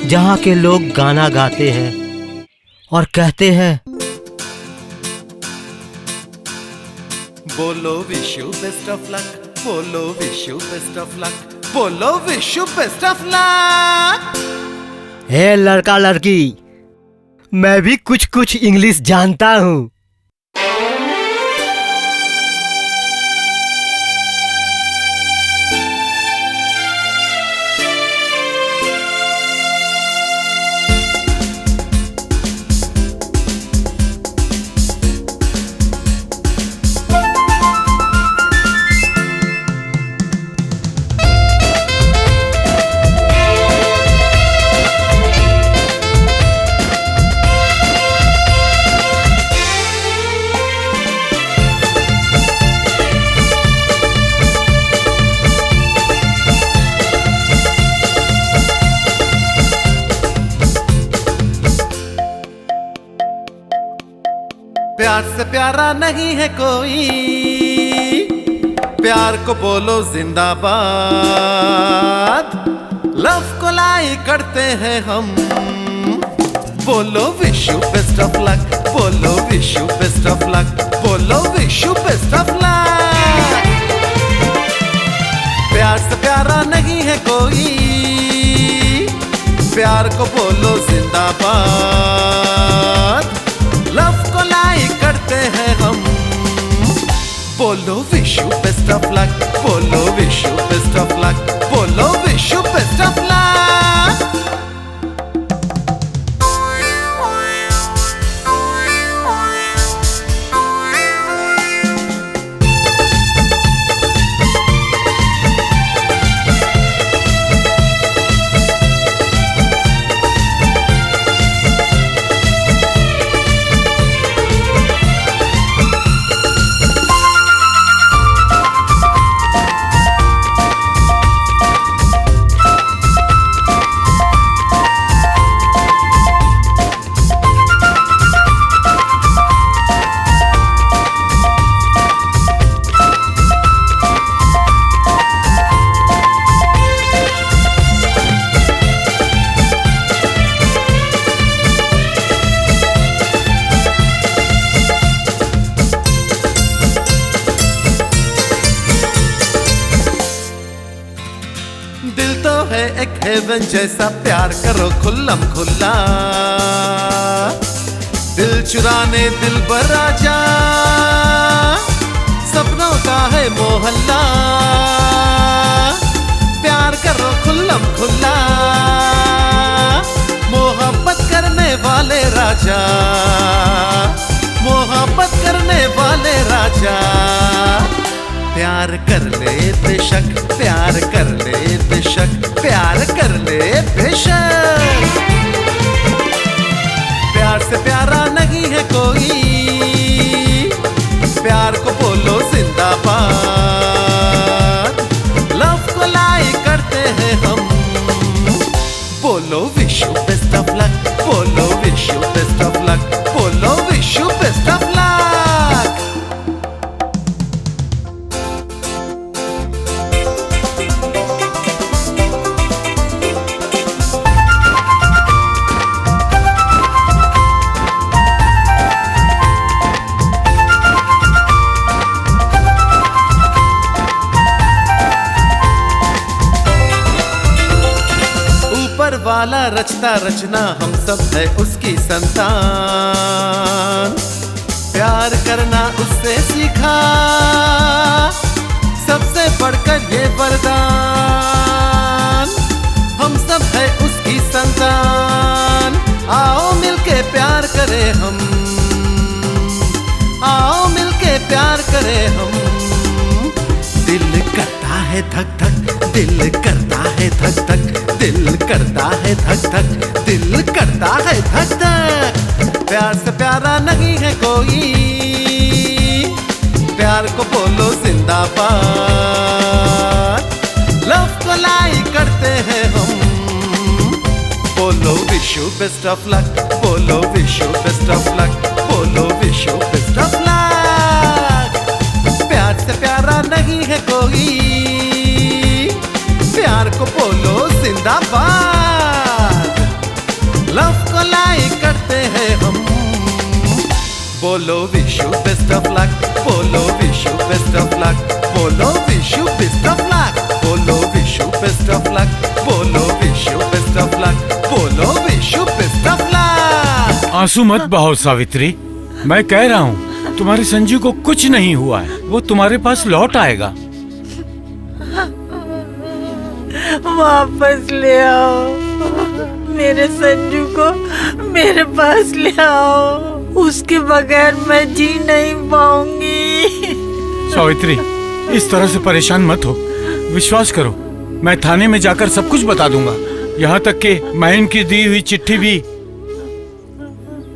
जहां के लोग गाना गाते हैं और कहते हैं, बोलो wish you best of luck, बोलो wish you best of luck, बोलो wish you best of luck. हे लड़का लड़की, मैं भी कुछ कुछ इंग्लिश जानता हूँ। प्यार से प्यारा नहीं है कोई, प्यार को बोलो जिंदाबाद। लव को लाई करते हैं हम, बोलो wish you best of luck, बोलो wish you best of luck, बोलो wish you best of luck. प्यार से प्यारा नहीं है कोई, प्यार को बोलो जिंदाबाद। लव को लाई करते हैं हम, बोलो wish you best of luck, बोलो wish you best of luck, बोलो wish you best of luck. दिल तो है एक हेवन जैसा, प्यार करो खुल्लम खुल्ला। दिल चुराने दिल बरा जा, सपनों का है मोहल्ला। प्यार करो खुल्लम खुल्ला, मोहब्बत करने वाले राजा, मोहब्बत करने वाले राजा। प्यार कर ले बेशक, प्यार कर ले बेशक, प्यार कर ले बेशक। प्यार से प्यारा नहीं है कोई, प्यार को बोलो जिंदाबाद। लव को लाई करते हैं हम, बोलो wish you best of luck, बोलो wish you best of luck, बोलो wish you best of luck. वाला रचता रचना, हम सब है उसकी संतान। प्यार करना उससे सीखा, सबसे बढ़कर ये वरदान। हम सब है उसकी संतान, आओ मिलके प्यार करें हम, आओ मिलके प्यार करें हम। दिल करता है है धक धक, दिल करता है धक धक, दिल करता है धक धक, दिल करता है धक धक। प्यार से प्यारा नहीं है कोई, प्यार को बोलो जिंदाबाद। लव को लाई करते हैं हम, बोलो wish you best of luck, बोलो wish you best of luck, बोलो wish you best of luck. प्यार से प्यारा नहीं है कोई, प्यार को बोलो जिंदाबाद। लव को लाई करते हैं हम, बोलो wish you best of luck, बोलो wish you best of luck, बोलो wish you best of luck, बोलो wish you best of luck, बोलो wish you best of luck, बोलो wish you best of luck. आंसू मत बहाओ सावित्री, मैं कह रहा हूँ तुम्हारे संजू को कुछ नहीं हुआ है, वो तुम्हारे पास लौट आएगा। वापस ले आओ मेरे संजू को, मेरे पास ले आओ, उसके बगैर मैं जी नहीं पाऊंगी। सावित्री, इस तरह से परेशान मत हो, विश्वास करो, मैं थाने में जाकर सब कुछ बता दूंगा। यहाँ तक कि मैं इनकी दी हुई चिट्ठी भी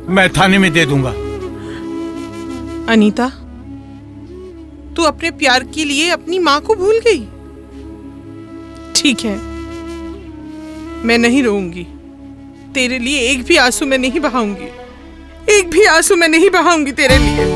मैं थाने में दे दूंगा। अनीता, तू अपने प्यार के लिए अपनी माँ को भूल गई? ठीक है, मैं नहीं रोऊंगी, तेरे लिए एक भी आंसू मैं नहीं बहाऊंगी, एक भी आंसू मैं नहीं बहाऊंगी तेरे लिए।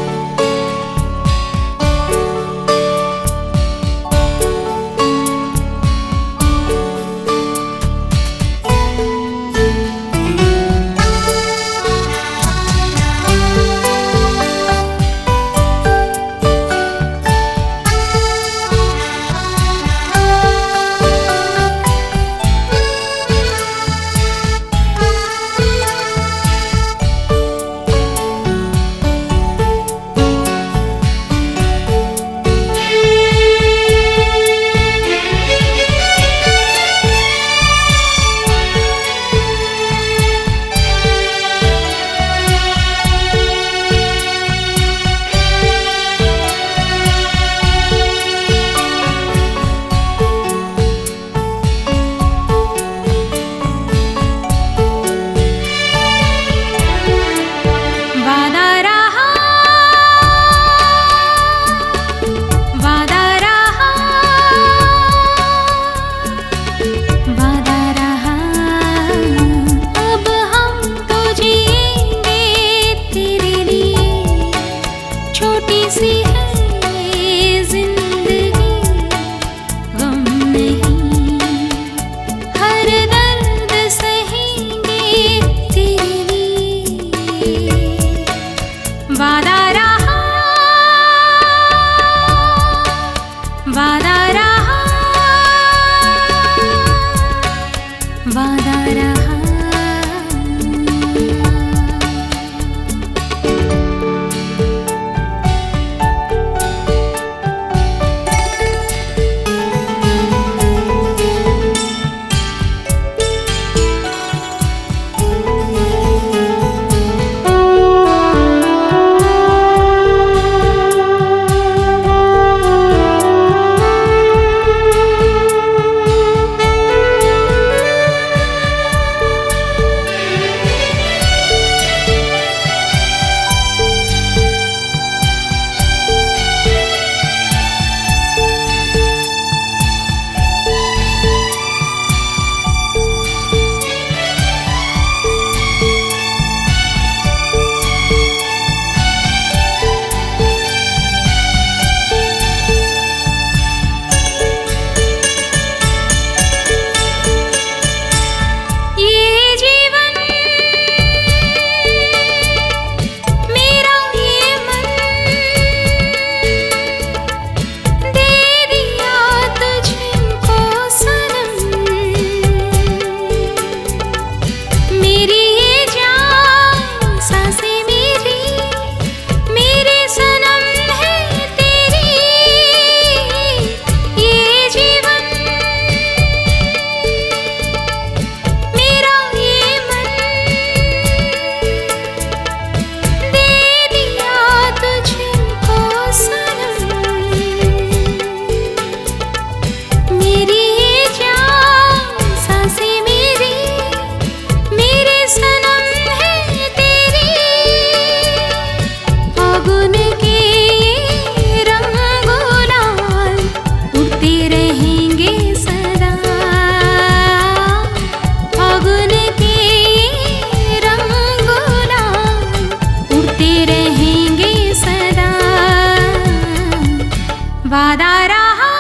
वादा रहा,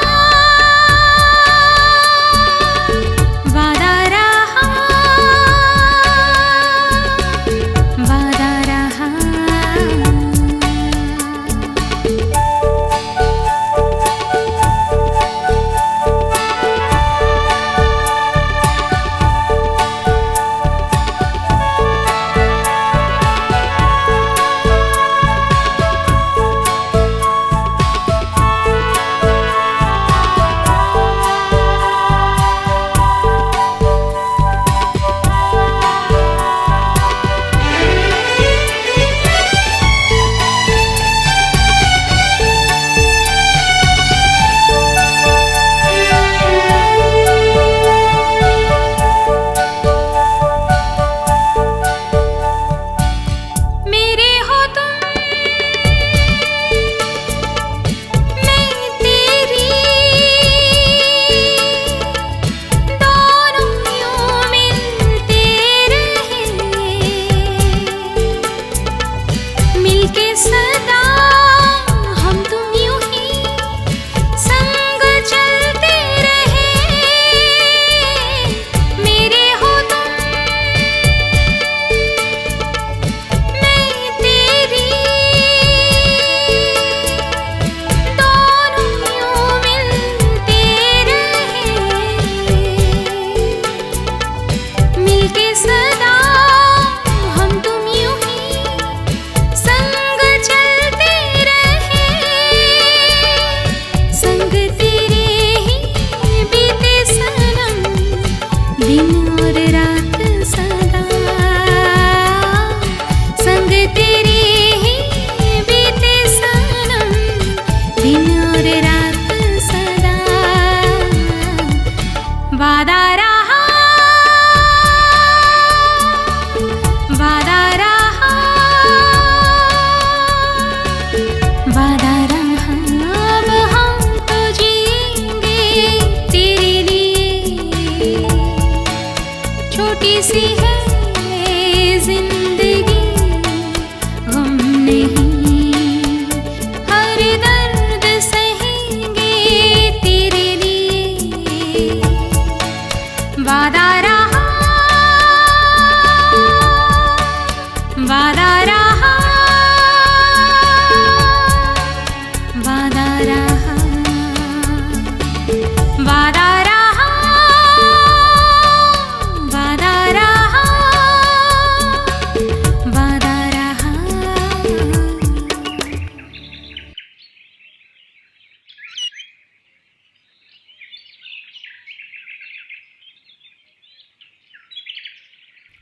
वादा रहा, वादा रहा। वादा रहा, वादा रहा, वादा रहा। अब हम तो जिएंगे तेरे लिए, छोटी सी है जिंदगी, गम नहीं, हर दर्द सहेंगे तेरे लिए। वादा रहा, वादा रहा, वादा रहा, वादा रहा, वादा रहा, वादा रहा।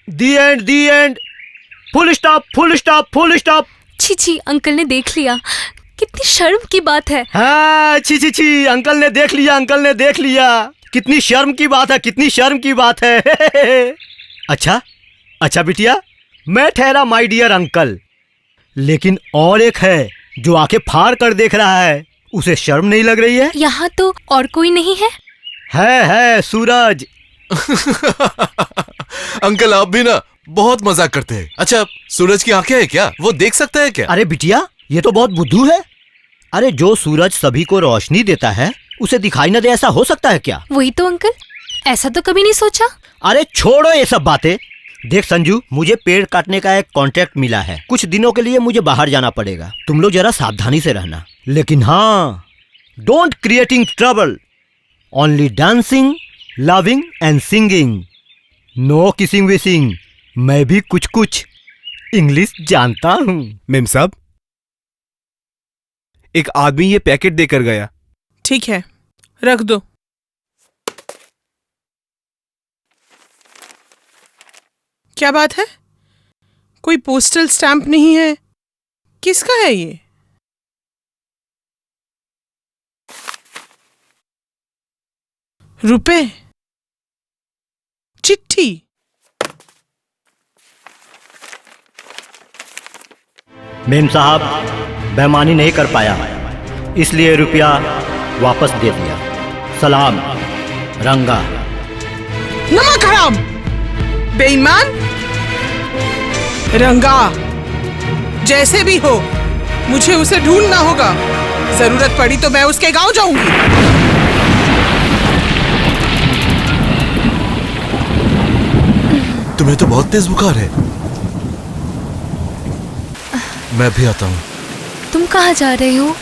The end, full stop, full stop, full stop. छी छी, अंकल ने देख लिया, कितनी शर्म की बात है। हाँ, छी छी छी, अंकल ने देख लिया, अंकल ने देख लिया। कितनी शर्म की बात है, कितनी शर्म की बात है। अच्छा अच्छा बिटिया, मैं ठहरा माय डियर अंकल, लेकिन और एक है जो आंखें फाड़ कर देख रहा है, उसे शर्म नहीं लग रही है? यहाँ तो और कोई नहीं है। है सूरज। अंकल आप भी ना बहुत मजाक करते हैं। अच्छा, सूरज की आंखें हैं क्या? वो देख सकता है क्या? अरे बिटिया, ये तो बहुत बुद्धू है। अरे जो सूरज सभी को रोशनी देता है, उसे दिखाई न दे, ऐसा हो सकता है क्या? वही तो अंकल, ऐसा तो कभी नहीं सोचा। अरे छोड़ो ये सब बातें। देख संजू, मुझे पेड़ काटने का एक कॉन्ट्रैक्ट मिला है। कुछ दिनों के लिए मुझे बाहर जाना पड़ेगा। तुम लोग जरा सावधानी से रहना। लेकिन हाँ, don't creating trouble, only dancing, loving and singing, no kissing विसिंग। मैं भी कुछ कुछ इंग्लिश जानता हूँ। मेम साहब, एक आदमी ये पैकेट देकर गया। ठीक है, रख दो। क्या बात है? कोई पोस्टल स्टैंप नहीं है? किसका है ये? रुपए? चिट्ठी? मेम साहब, बेईमानी नहीं कर पाया, इसलिए रुपया वापस दे दिया। सलाम, रंगा। नमक हराम, बेईमान, रंगा, जैसे भी हो मुझे उसे ढूंढना होगा। जरूरत पड़ी तो मैं उसके गांव जाऊंगी। तुम्हें तो बहुत तेज बुखार है। मैं भी आता हूँ। तुम कहाँ जा रहे हो?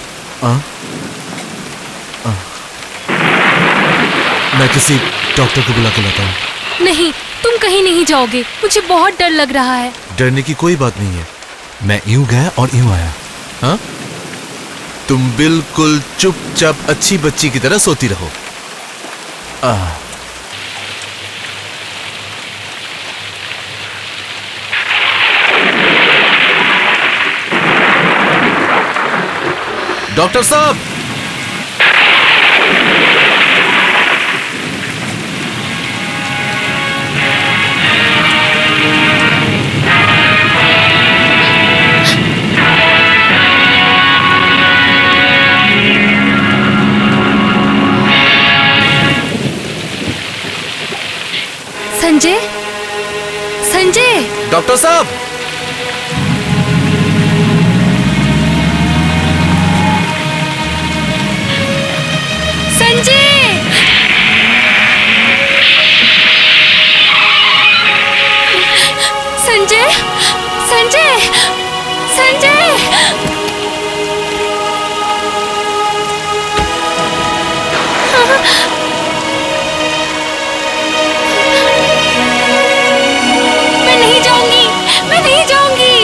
मैं किसी डॉक्टर को बुला के लाता हूँ। नहीं, तुम कहीं नहीं जाओगे। मुझे बहुत डर लग रहा है। डरने की कोई बात नहीं है। मैं यूं गया और यूं आया। हाँ? तुम बिल्कुल चुपचाप अच्छी बच्ची की तरह सोती रहो। डॉक्टर साहब, संजय, संजय, डॉक्टर साहब, संजय, संजय, संजय, संजय। मैं नहीं जाऊंगी, मैं नहीं जाऊंगी।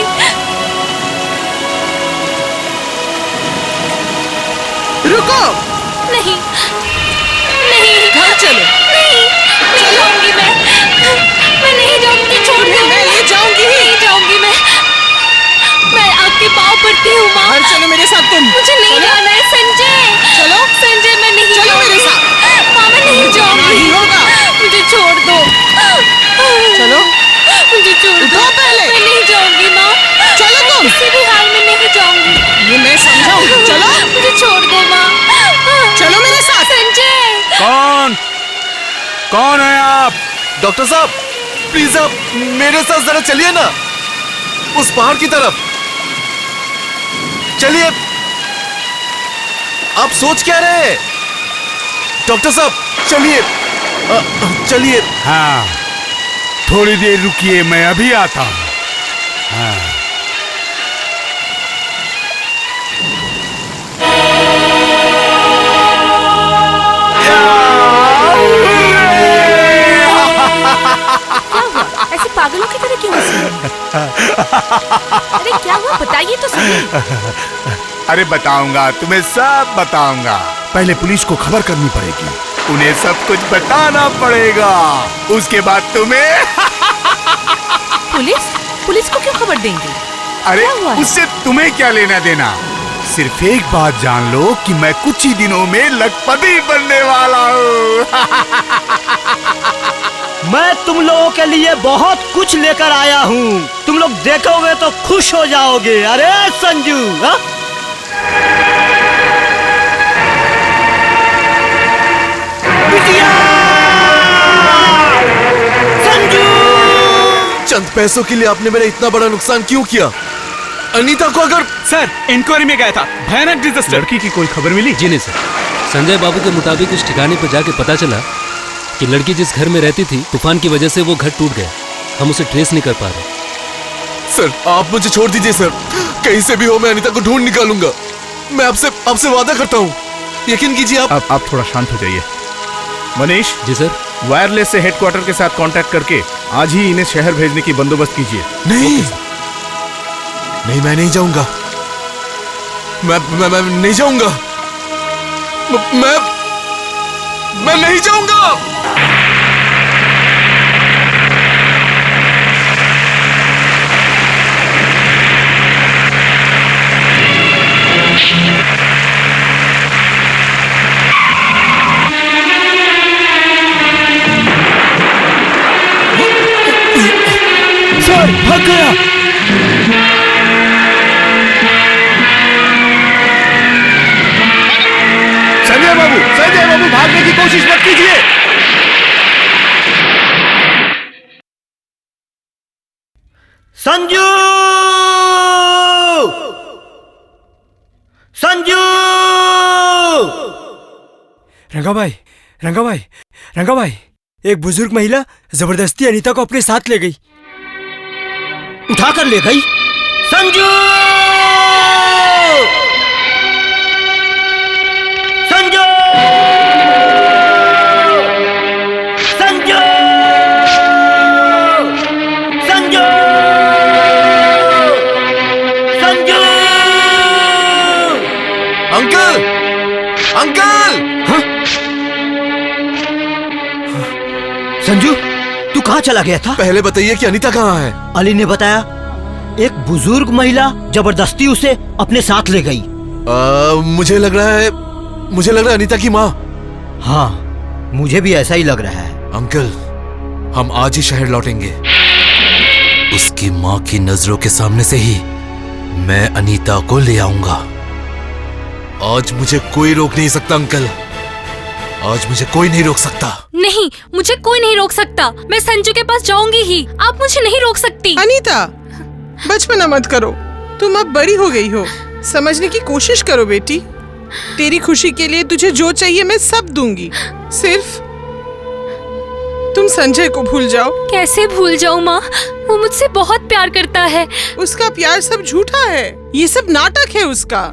रुको। नहीं, नहीं, घर चलो। नहीं, नहीं जाऊंगी मैं नहीं जाऊंगी। छोड़ दो। मैं ले जाऊंगी। नहीं जाऊंगी मैं आपके पाँव पड़ती हूँ माँ। घर चलो मेरे साथ तुम। मुझे नहीं जाना है संजय। चलो। संजय, मैं नहीं चलो जाऊंगी। मेरे साथ। माँ, मैं नहीं जाऊंगी। नहीं होगा। मुझे छोड़ दो। चलो। मुझे छोड़ दो। उठो पहले। मैं नहीं जाऊंगी माँ। चलो तुम। किसी भी हाल में नहीं जाऊंगी। ये मैं समझाऊंगी। चलो। मुझे छोड़ दो माँ। चलो मेरे साथ। संजय। कौन है आप? डॉक्टर साहब, प्लीज आप मेरे साथ जरा चलिए ना, उस पहाड़ की तरफ चलिए। आप सोच क्या रहे हैं? डॉक्टर साहब चलिए, चलिए। हाँ, थोड़ी देर रुकिए, मैं अभी आता हूँ। हाँ। क्या हुआ? ऐसे पागलों की तरह क्यों हंस रहे हो? अरे क्या हुआ, बताइए तो सही। अरे बताऊंगा, तुम्हें सब बताऊंगा। पहले पुलिस को खबर करनी पड़ेगी, उन्हें सब कुछ बताना पड़ेगा, उसके बाद तुम्हें। पुलिस? पुलिस को क्यों खबर देंगे? अरे क्या हुआ है? उससे तुम्हें क्या लेना देना? सिर्फ एक बात जान लो कि मैं कुछ ही दिनों में लखपति बनने वाला हूँ। मैं तुम लोगों के लिए बहुत कुछ लेकर आया हूँ, तुम लोग देखोगे तो खुश हो जाओगे। अरे संजू, हा? बिटिया! संजू! चंद पैसों के लिए आपने मेरा इतना बड़ा नुकसान क्यों किया? अनीता को अगर। सर, इंक्वायरी में गया था, भयानक डिजास्टर। लड़की की कोई खबर मिली? जी नहीं सर, संजय बाबू के मुताबिक उस ठिकाने पर जाके पता चला कि लड़की जिस घर में रहती थी, तूफान की वजह से वो घर टूट गया। हम उसे ट्रेस नहीं कर पा रहे। सर आप मुझे छोड़ दीजिए सर, कहीं से भी हो मैं अनीता को ढूंढ निकालूंगा। मैं आपसे वादा करता हूँ, यकीन कीजिए आप। आप थोड़ा शांत हो जाइए। मनीष। जी सर। वायरलेस से हेडक्वार्टर के साथ कांटेक्ट करके आज ही इन्हें शहर भेजने की बंदोबस्त कीजिए। नहीं, नहीं मैं नहीं जाऊंगा। मैं नहीं जाऊंगा। मैं नहीं जाऊंगा। सर, भाग गया। संजय बाबू भागने की कोशिश मत कीजिए। संजू! संजू! रंगा भाई, एक बुजुर्ग महिला जबरदस्ती अनीता को अपने साथ ले गई। उठाकर ले गई? संजू! संजू! संजू! संजू! संजू! अंकल! अंकल! हाँ? संजू, तू कहाँ चला गया था? पहले बताइए कि अनीता कहाँ है? अली ने बताया, एक बुजुर्ग महिला जबरदस्ती उसे अपने साथ ले गई। मुझे लग रहा है अनीता की माँ। हाँ, मुझे भी ऐसा ही लग रहा है। अंकल, हम आज ही शहर लौटेंगे। उसकी माँ की नजरों के सामने से ही मैं अनीता को ले आऊंगा। आज मुझे कोई रोक नहीं सकता अंकल, आज मुझे कोई नहीं रोक सकता। नहीं, मुझे कोई नहीं रोक सकता। मैं संजू के पास जाऊंगी ही। आप मुझे नहीं रोक सकती। अनीता, बचपना मत करो, तुम अब बड़ी हो गई हो। समझने की कोशिश करो बेटी। तेरी खुशी के लिए तुझे जो चाहिए मैं सब दूंगी। सिर्फ तुम संजय को भूल जाओ। कैसे भूल जाऊं माँ? वो मुझसे बहुत प्यार करता है। उसका प्यार सब झूठा है, ये सब नाटक है उसका।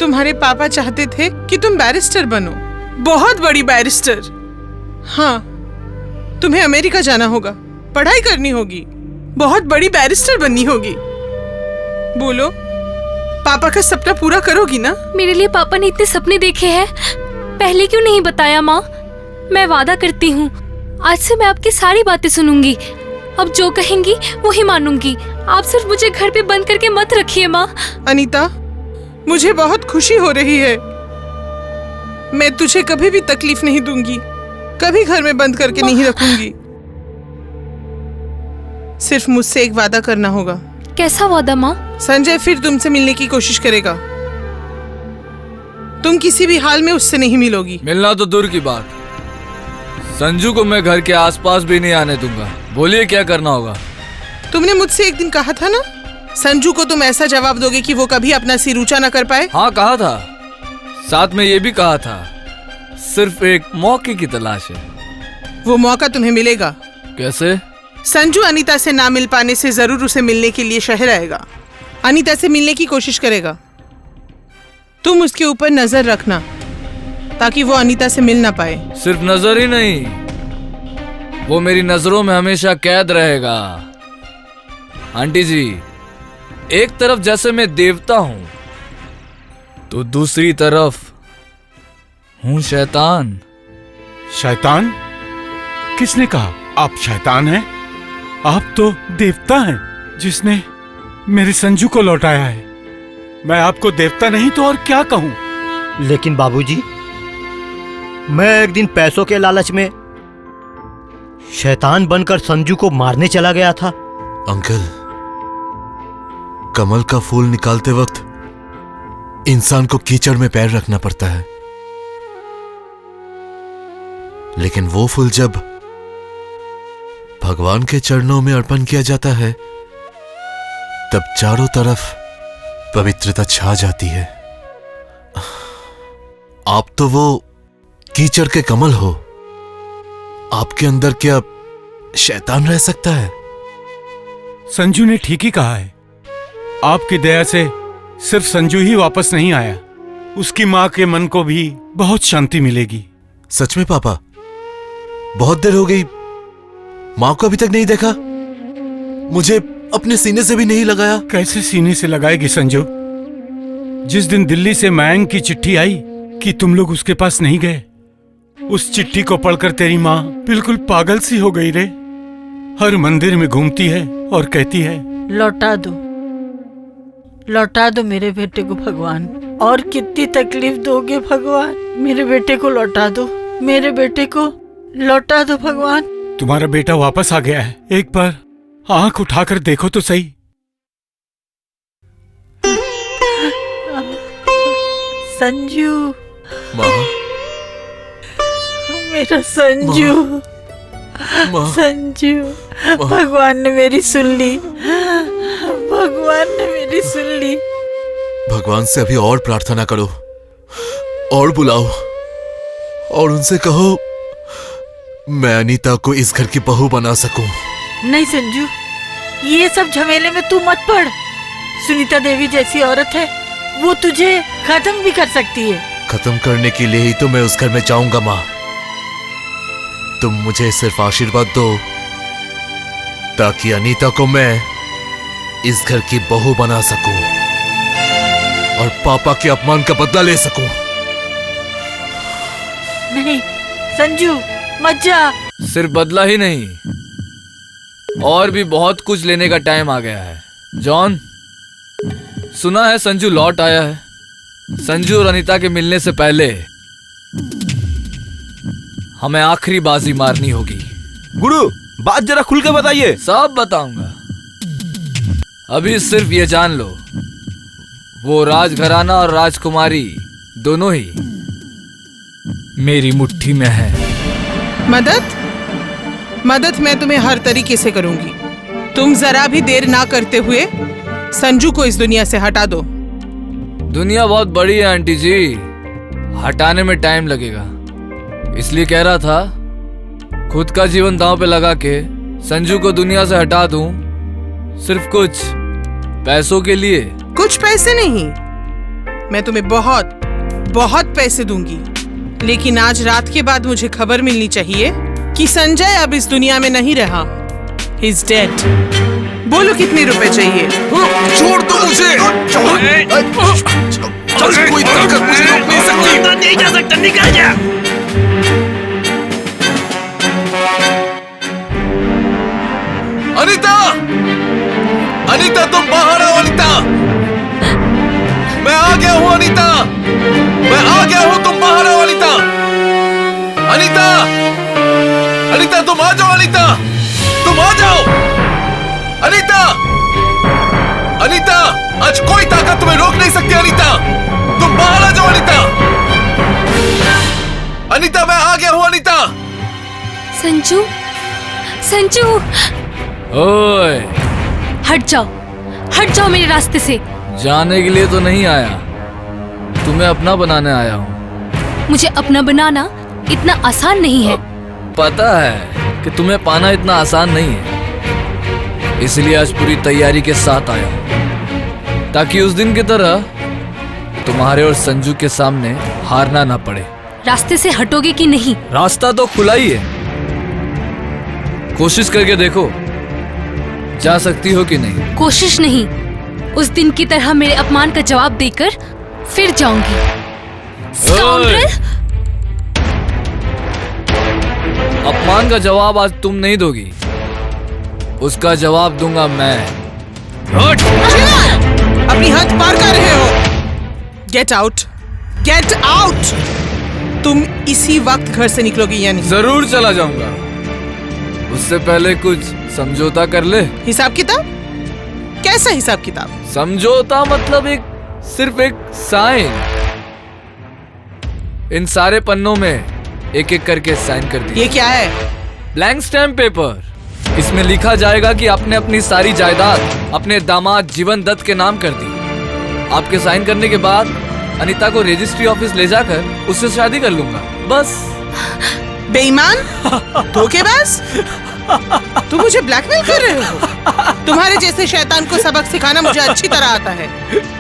तुम्हारे पापा चाहते थे कि तुम बैरिस्टर बनो, बहुत बड़ी बैरिस्टर। हाँ, तुम्हें अमेरिका जाना होगा, पढ़ाई करनी होगी, बहुत बड़ी बैरिस्टर बननी होगी। बोलो, पापा का सपना पूरा करोगी ना? मेरे लिए पापा ने इतने सपने देखे हैं, पहले क्यों नहीं बताया माँ? मैं वादा करती हूँ, आज से मैं आपकी सारी बातें सुनूंगी। अब जो कहेंगी वो ही मानूंगी। आप सिर्फ मुझे घर पे बंद करके मत रखिए माँ। अनीता, मुझे बहुत खुशी हो रही है। मैं तुझे कभी भी तकलीफ नहीं दूंगी, कभी घर में बंद करके नहीं रखूंगी। सिर्फ मुझसे एक वादा करना होगा। कैसा वादा माँ? संजय फिर तुमसे मिलने की कोशिश करेगा, तुम किसी भी हाल में उससे नहीं मिलोगी। मिलना तो दूर की बात, संजू को मैं घर के आसपास भी नहीं आने दूंगा। बोलिए क्या करना होगा? तुमने मुझसे एक दिन कहा था ना, संजू को तुम ऐसा जवाब दोगे कि वो कभी अपना सिर ऊंचा न कर पाए। हाँ कहा था, साथ में ये भी कहा था सिर्फ एक मौके की तलाश है। वो मौका तुम्हें मिलेगा। कैसे? संजू अनीता से ना मिल पाने से जरूर उसे मिलने के लिए शहर आएगा, अनीता से मिलने की कोशिश करेगा। तुम उसके ऊपर नजर रखना ताकि वो अनीता से मिल ना पाए। सिर्फ नजर ही नहीं, वो मेरी नजरों में हमेशा कैद रहेगा। आंटी जी, एक तरफ जैसे मैं देवता हूं तो दूसरी तरफ हूं शैतान। शैतान? किसने कहा आप शैतान हैं? आप तो देवता हैं जिसने मेरे संजू को लौटाया है। मैं आपको देवता नहीं तो और क्या कहूं? लेकिन बाबूजी, मैं एक दिन पैसों के लालच में शैतान बनकर संजू को मारने चला गया था। अंकल, कमल का फूल निकालते वक्त इंसान को कीचड़ में पैर रखना पड़ता है, लेकिन वो फूल जब भगवान के चरणों में अर्पण किया जाता है तब चारों तरफ पवित्रता छा जाती है। आप तो वो कीचड़ के कमल हो, आपके अंदर क्या शैतान रह सकता है? संजू ने ठीक ही कहा है। आपकी दया से सिर्फ संजू ही वापस नहीं आया, उसकी माँ के मन को भी बहुत शांति मिलेगी। सच में पापा? बहुत देर हो गई, माँ को अभी तक नहीं देखा, मुझे अपने सीने से भी नहीं लगाया। कैसे सीने से लगाएगी संजू? जिस दिन दिल्ली से मयंक की चिट्ठी आई कि तुम लोग उसके पास नहीं गए, उस चिट्ठी को पढ़कर तेरी माँ बिल्कुल पागल सी हो गई रे। हर मंदिर में घूमती है और कहती है, लौटा दो, लौटा दो मेरे बेटे को भगवान। और कितनी तकलीफ दोगे भगवान? मेरे बेटे को लौटा दो, मेरे बेटे को लौटा दो भगवान। तुम्हारा बेटा वापस आ गया है, एक बार आंख उठाकर देखो तो सही। संजू, माँ, मेरा संजू, संजू, भगवान ने मेरी सुन ली, भगवान ने मेरी सुन ली। भगवान से अभी और प्रार्थना करो और बुलाओ, और उनसे कहो मैं अनीता को इस घर की बहू बना सकूं। नहीं संजू, ये सब झमेले में तू मत पड़। सुनीता देवी जैसी औरत है, वो तुझे खत्म भी कर सकती है। खत्म करने के लिए ही तो मैं उस घर में जाऊंगा माँ। तुम मुझे सिर्फ आशीर्वाद दो ताकि अनीता को मैं इस घर की बहू बना सकूं और पापा के अपमान का बदला ले सकूं। नहीं संजू, मत जा। सिर्फ बदला ही नहीं, और भी बहुत कुछ लेने का टाइम आ गया है। जॉन, सुना है संजू लौट आया है। संजू और अनीता के मिलने से पहले हमें आखिरी बाजी मारनी होगी। गुरु, बात जरा खुल के बताइए। सब बताऊंगा। अभी सिर्फ ये जान लो, वो राजघराना और राजकुमारी दोनों ही मेरी मुट्ठी में है। मदद मैं तुम्हें हर तरीके से करूंगी। तुम जरा भी देर ना करते हुए संजू को इस दुनिया से हटा दो। दुनिया बहुत बड़ी है आंटी जी, हटाने में टाइम लगेगा। इसलिए कह रहा था खुद का जीवन दांव पे लगा के संजू को दुनिया से हटा दूं, सिर्फ कुछ पैसों के लिए। कुछ पैसे नहीं, मैं तुम्हें बहुत बहुत पैसे दूंगी, लेकिन आज रात के बाद मुझे खबर मिलनी चाहिए कि संजय अब इस दुनिया में नहीं रहा। He is dead। बोलो कितने रुपए चाहिए? छोड़ दो मुझे। कोई ताकत मुझे रोक नहीं सकती। नहीं जा सकता, निकल जा। अनीता, अनीता तुम बाहर आओ। अनीता, मैं आ गया हूँ। अनीता, मैं आ गया हूँ। तुम बाहर आओ। अनीता, अनीता, अनीता तुम आ जाओ। अनीता, तुम आ जाओ। अनीता, अनीता, आज कोई ताकत तुम्हें रोक नहीं सकती। अनीता, तुम बाहर आ जाओ। अनीता, अनीता मैं आ गया हूँ। अनीता। संजू, संजू, ओए, हट जाओ मेरे रास्ते से। जाने के लिए तो नहीं आया, तुम्हें अपना बनाने आया हूँ। मुझे अपना बनाना इतना आसान नहीं है। पता है कि तुम्हें पाना इतना आसान नहीं है, इसलिए आज पूरी तैयारी के साथ आया हूँ, ताकि उस दिन की तरह तुम्हारे और संजू के सामने हारना ना पड़े। रास्ते से हटोगे कि नहीं? रास्ता तो खुला ही है, कोशिश करके देखो जा सकती हो कि नहीं। कोशिश नहीं, उस दिन की तरह मेरे अपमान का जवाब देकर फिर जाऊंगी। स्काउंड्रल! अपमान का जवाब आज तुम नहीं दोगी, उसका जवाब दूंगा मैं। अपनी हद पार कर रहे हो। Get out, get out. तुम इसी वक्त घर से निकलोगी या नहीं? जरूर चला जाऊंगा, उससे पहले कुछ समझौता कर ले। हिसाब किताब? कैसा हिसाब किताब? समझौता मतलब सिर्फ एक साइन। इन सारे पन्नों में एक एक करके साइन कर दिए। ये क्या है? Blank stamp paper. इसमें लिखा जाएगा कि आपने अपनी सारी जायदाद अपने दामाद जीवन दत्त के नाम कर दी। आपके साइन करने के बाद अनीता को रजिस्ट्री ऑफिस ले जाकर उससे शादी कर लूंगा, बस। बेईमान, धोखेबाज, तुम मुझे ब्लैकमेल कर रहे हो। तुम्हारे जैसे शैतान को सबक सिखाना मुझे अच्छी तरह आता है।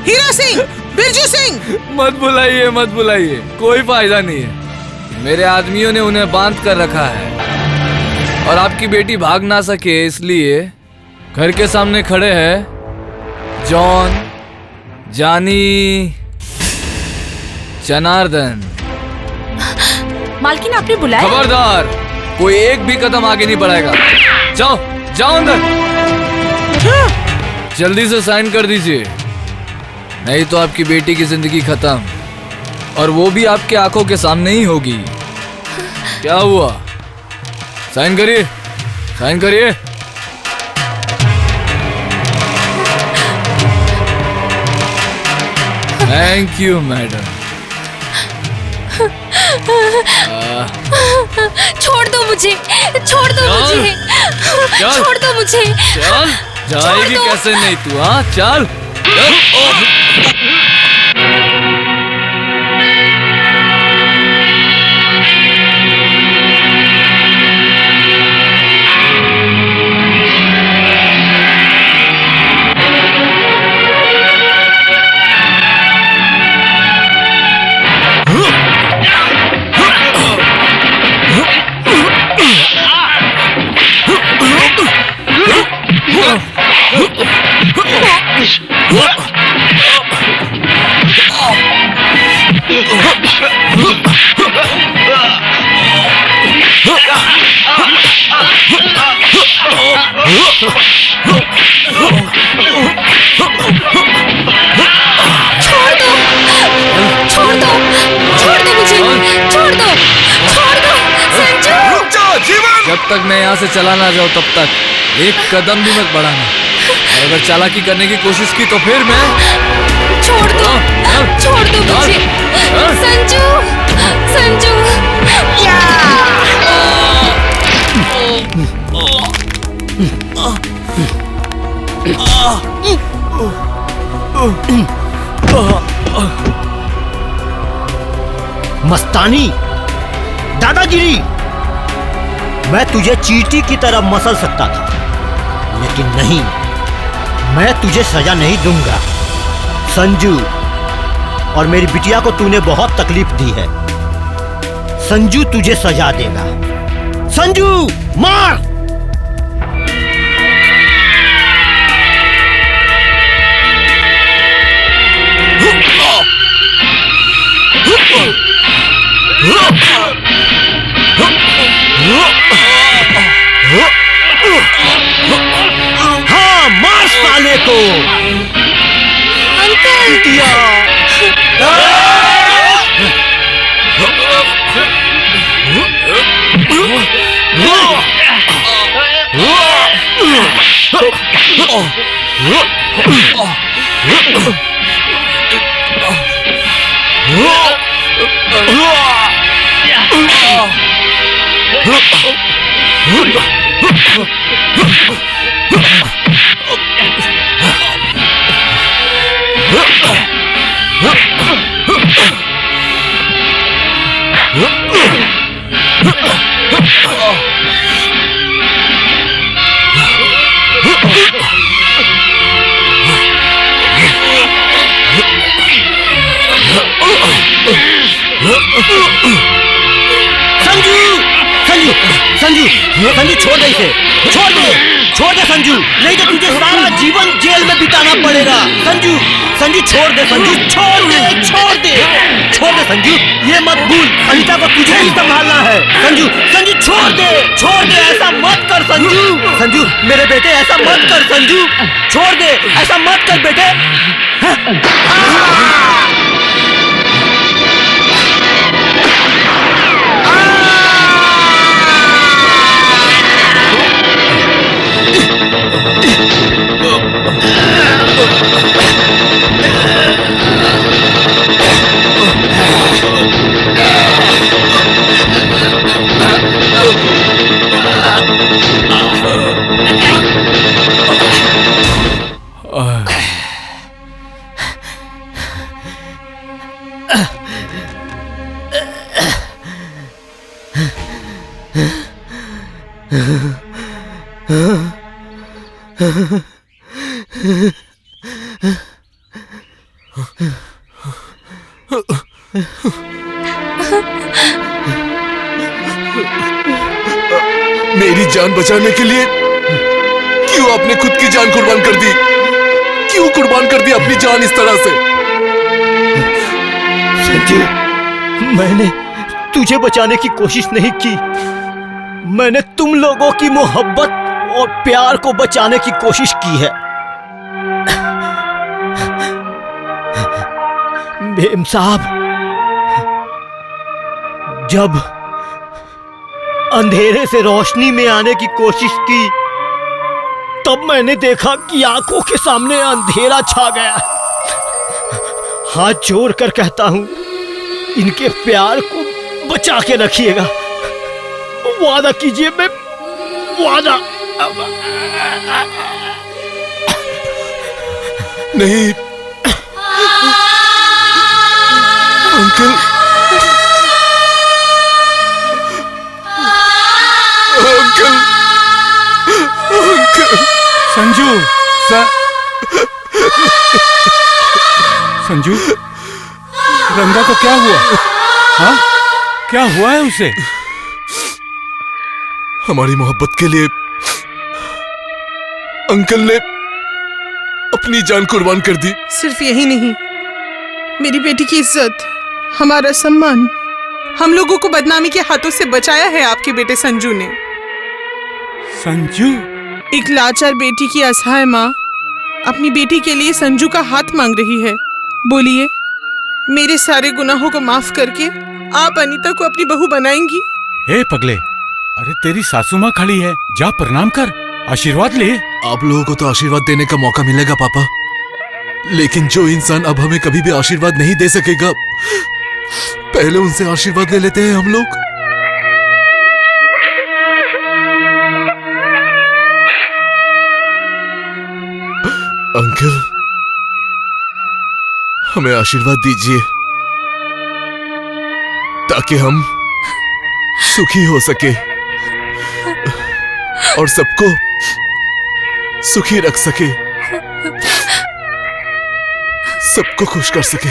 हीरा सिंह, बिरजू सिंह। मत बुलाइए, मत बुलाइए, कोई फायदा नहीं है। मेरे आदमियों ने उन्हें बांध कर रखा है और आपकी बेटी भाग ना सके, इसलिए घर के सामने खड़े हैं जॉन, जानी, जनार्दन। मालकिन, आपने बुलाया? खबरदार, कोई एक भी कदम आगे नहीं बढ़ाएगा। जाओ जाओ अंदर, जल्दी से साइन कर दीजिए, नहीं तो आपकी बेटी की जिंदगी खत्म, और वो भी आपके आंखों के सामने ही होगी। क्या हुआ? साइन करिए, साइन करिए। Thank you madam. छोड़ दो मुझे, छोड़ दो मुझे, छोड़ दो मुझे। चल, जाएगी कैसे नहीं तू? हाँ चल। छोड़ दो, छोड़ दो, छोड़ दो मुझे, छोड़ दो, छोड़ दो, संजू। रुक जाओ जीवन। जब तक मैं यहाँ से चला ना जाऊँ तब तक एक कदम भी मत बढ़ाना। और अगर चालाकी करने की कोशिश की तो फिर मैं छोड़ दो, छोड़ दो मुझे, संजू, संजू। मस्तानी, दादागिरी। मैं तुझे चींटी की तरह मसल सकता था, लेकिन नहीं, मैं तुझे सजा नहीं दूंगा। संजू, और मेरी बिटिया को तूने बहुत तकलीफ दी है। संजू तुझे सजा देगा। संजू, मार। हाँ, मार साले को। अंकल। संजू, संजू, संजू, छोड़ दे इसे, छोड़ दे, छोड़ दे संजू, नहीं तो तुझे सारा जीवन जेल में बिताना पड़ेगा। संजू, संजू, छोड़ दे संजू, छोड़ दे, छोड़ दे, छोड़ दे संजू, ये मत भूल, अनीता को तुझे ही संभालना है। संजू, संजू, छोड़ दे, छोड़ दे, ऐसा मत कर संजू। संजू, मेरे बेटे, ऐसा मत कर संजू, छोड़ दे, ऐसा मत कर बेटे। मेरी जान बचाने के लिए क्यों आपने खुद की जान कुर्बान कर दी? क्यों कुर्बान कर दी अपनी जान इस तरह से? संजू, मैंने तुझे बचाने की कोशिश नहीं की, मैंने तुम लोगों की मोहब्बत और प्यार को बचाने की कोशिश की है। मेम साहब, जब अंधेरे से रोशनी में आने की कोशिश की, तब मैंने देखा कि आंखों के सामने अंधेरा छा गया। हाथ जोड़ कर कहता हूं, इनके प्यार को बचा के रखिएगा। वादा कीजिए, मैं वादा। नहीं uncle, uncle, uncle. Sanju, Sanju, रंगा को क्या हुआ? हाँ, क्या हुआ है उसे? हमारी मोहब्बत के लिए अंकल ने अपनी जान कुर्बान कर दी। सिर्फ यही नहीं, मेरी बेटी की इज्जत, हमारा सम्मान, हम लोगों को बदनामी के हाथों से बचाया है आपके बेटे संजू ने। संजू? एक लाचार बेटी की असहाय माँ अपनी बेटी के लिए संजू का हाथ मांग रही है। बोलिए, मेरे सारे गुनाहों को माफ करके आप अनीता को अपनी बहू बनाएंगी? ए पगले, अरे तेरी सासू माँ खड़ी है, जा प्रणाम कर, आशीर्वाद ले। आप लोगों को तो आशीर्वाद देने का मौका मिलेगा पापा, लेकिन जो इंसान अब हमें कभी भी आशीर्वाद नहीं दे सकेगा, पहले उनसे आशीर्वाद ले लेते हैं हम लोग। अंकल, हमें आशीर्वाद दीजिए ताकि हम सुखी हो सके और सबको सुखी रख सके, सबको खुश कर सके।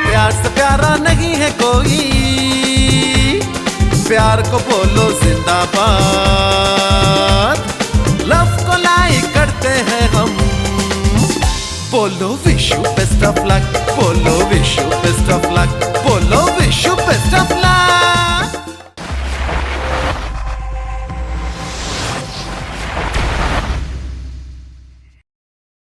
प्यार से प्यारा नहीं है कोई, प्यार को बोलो जिंदाबाद। लव को लाइक करते हैं हम, बोलो wish you best of luck, बोलो wish you best of luck.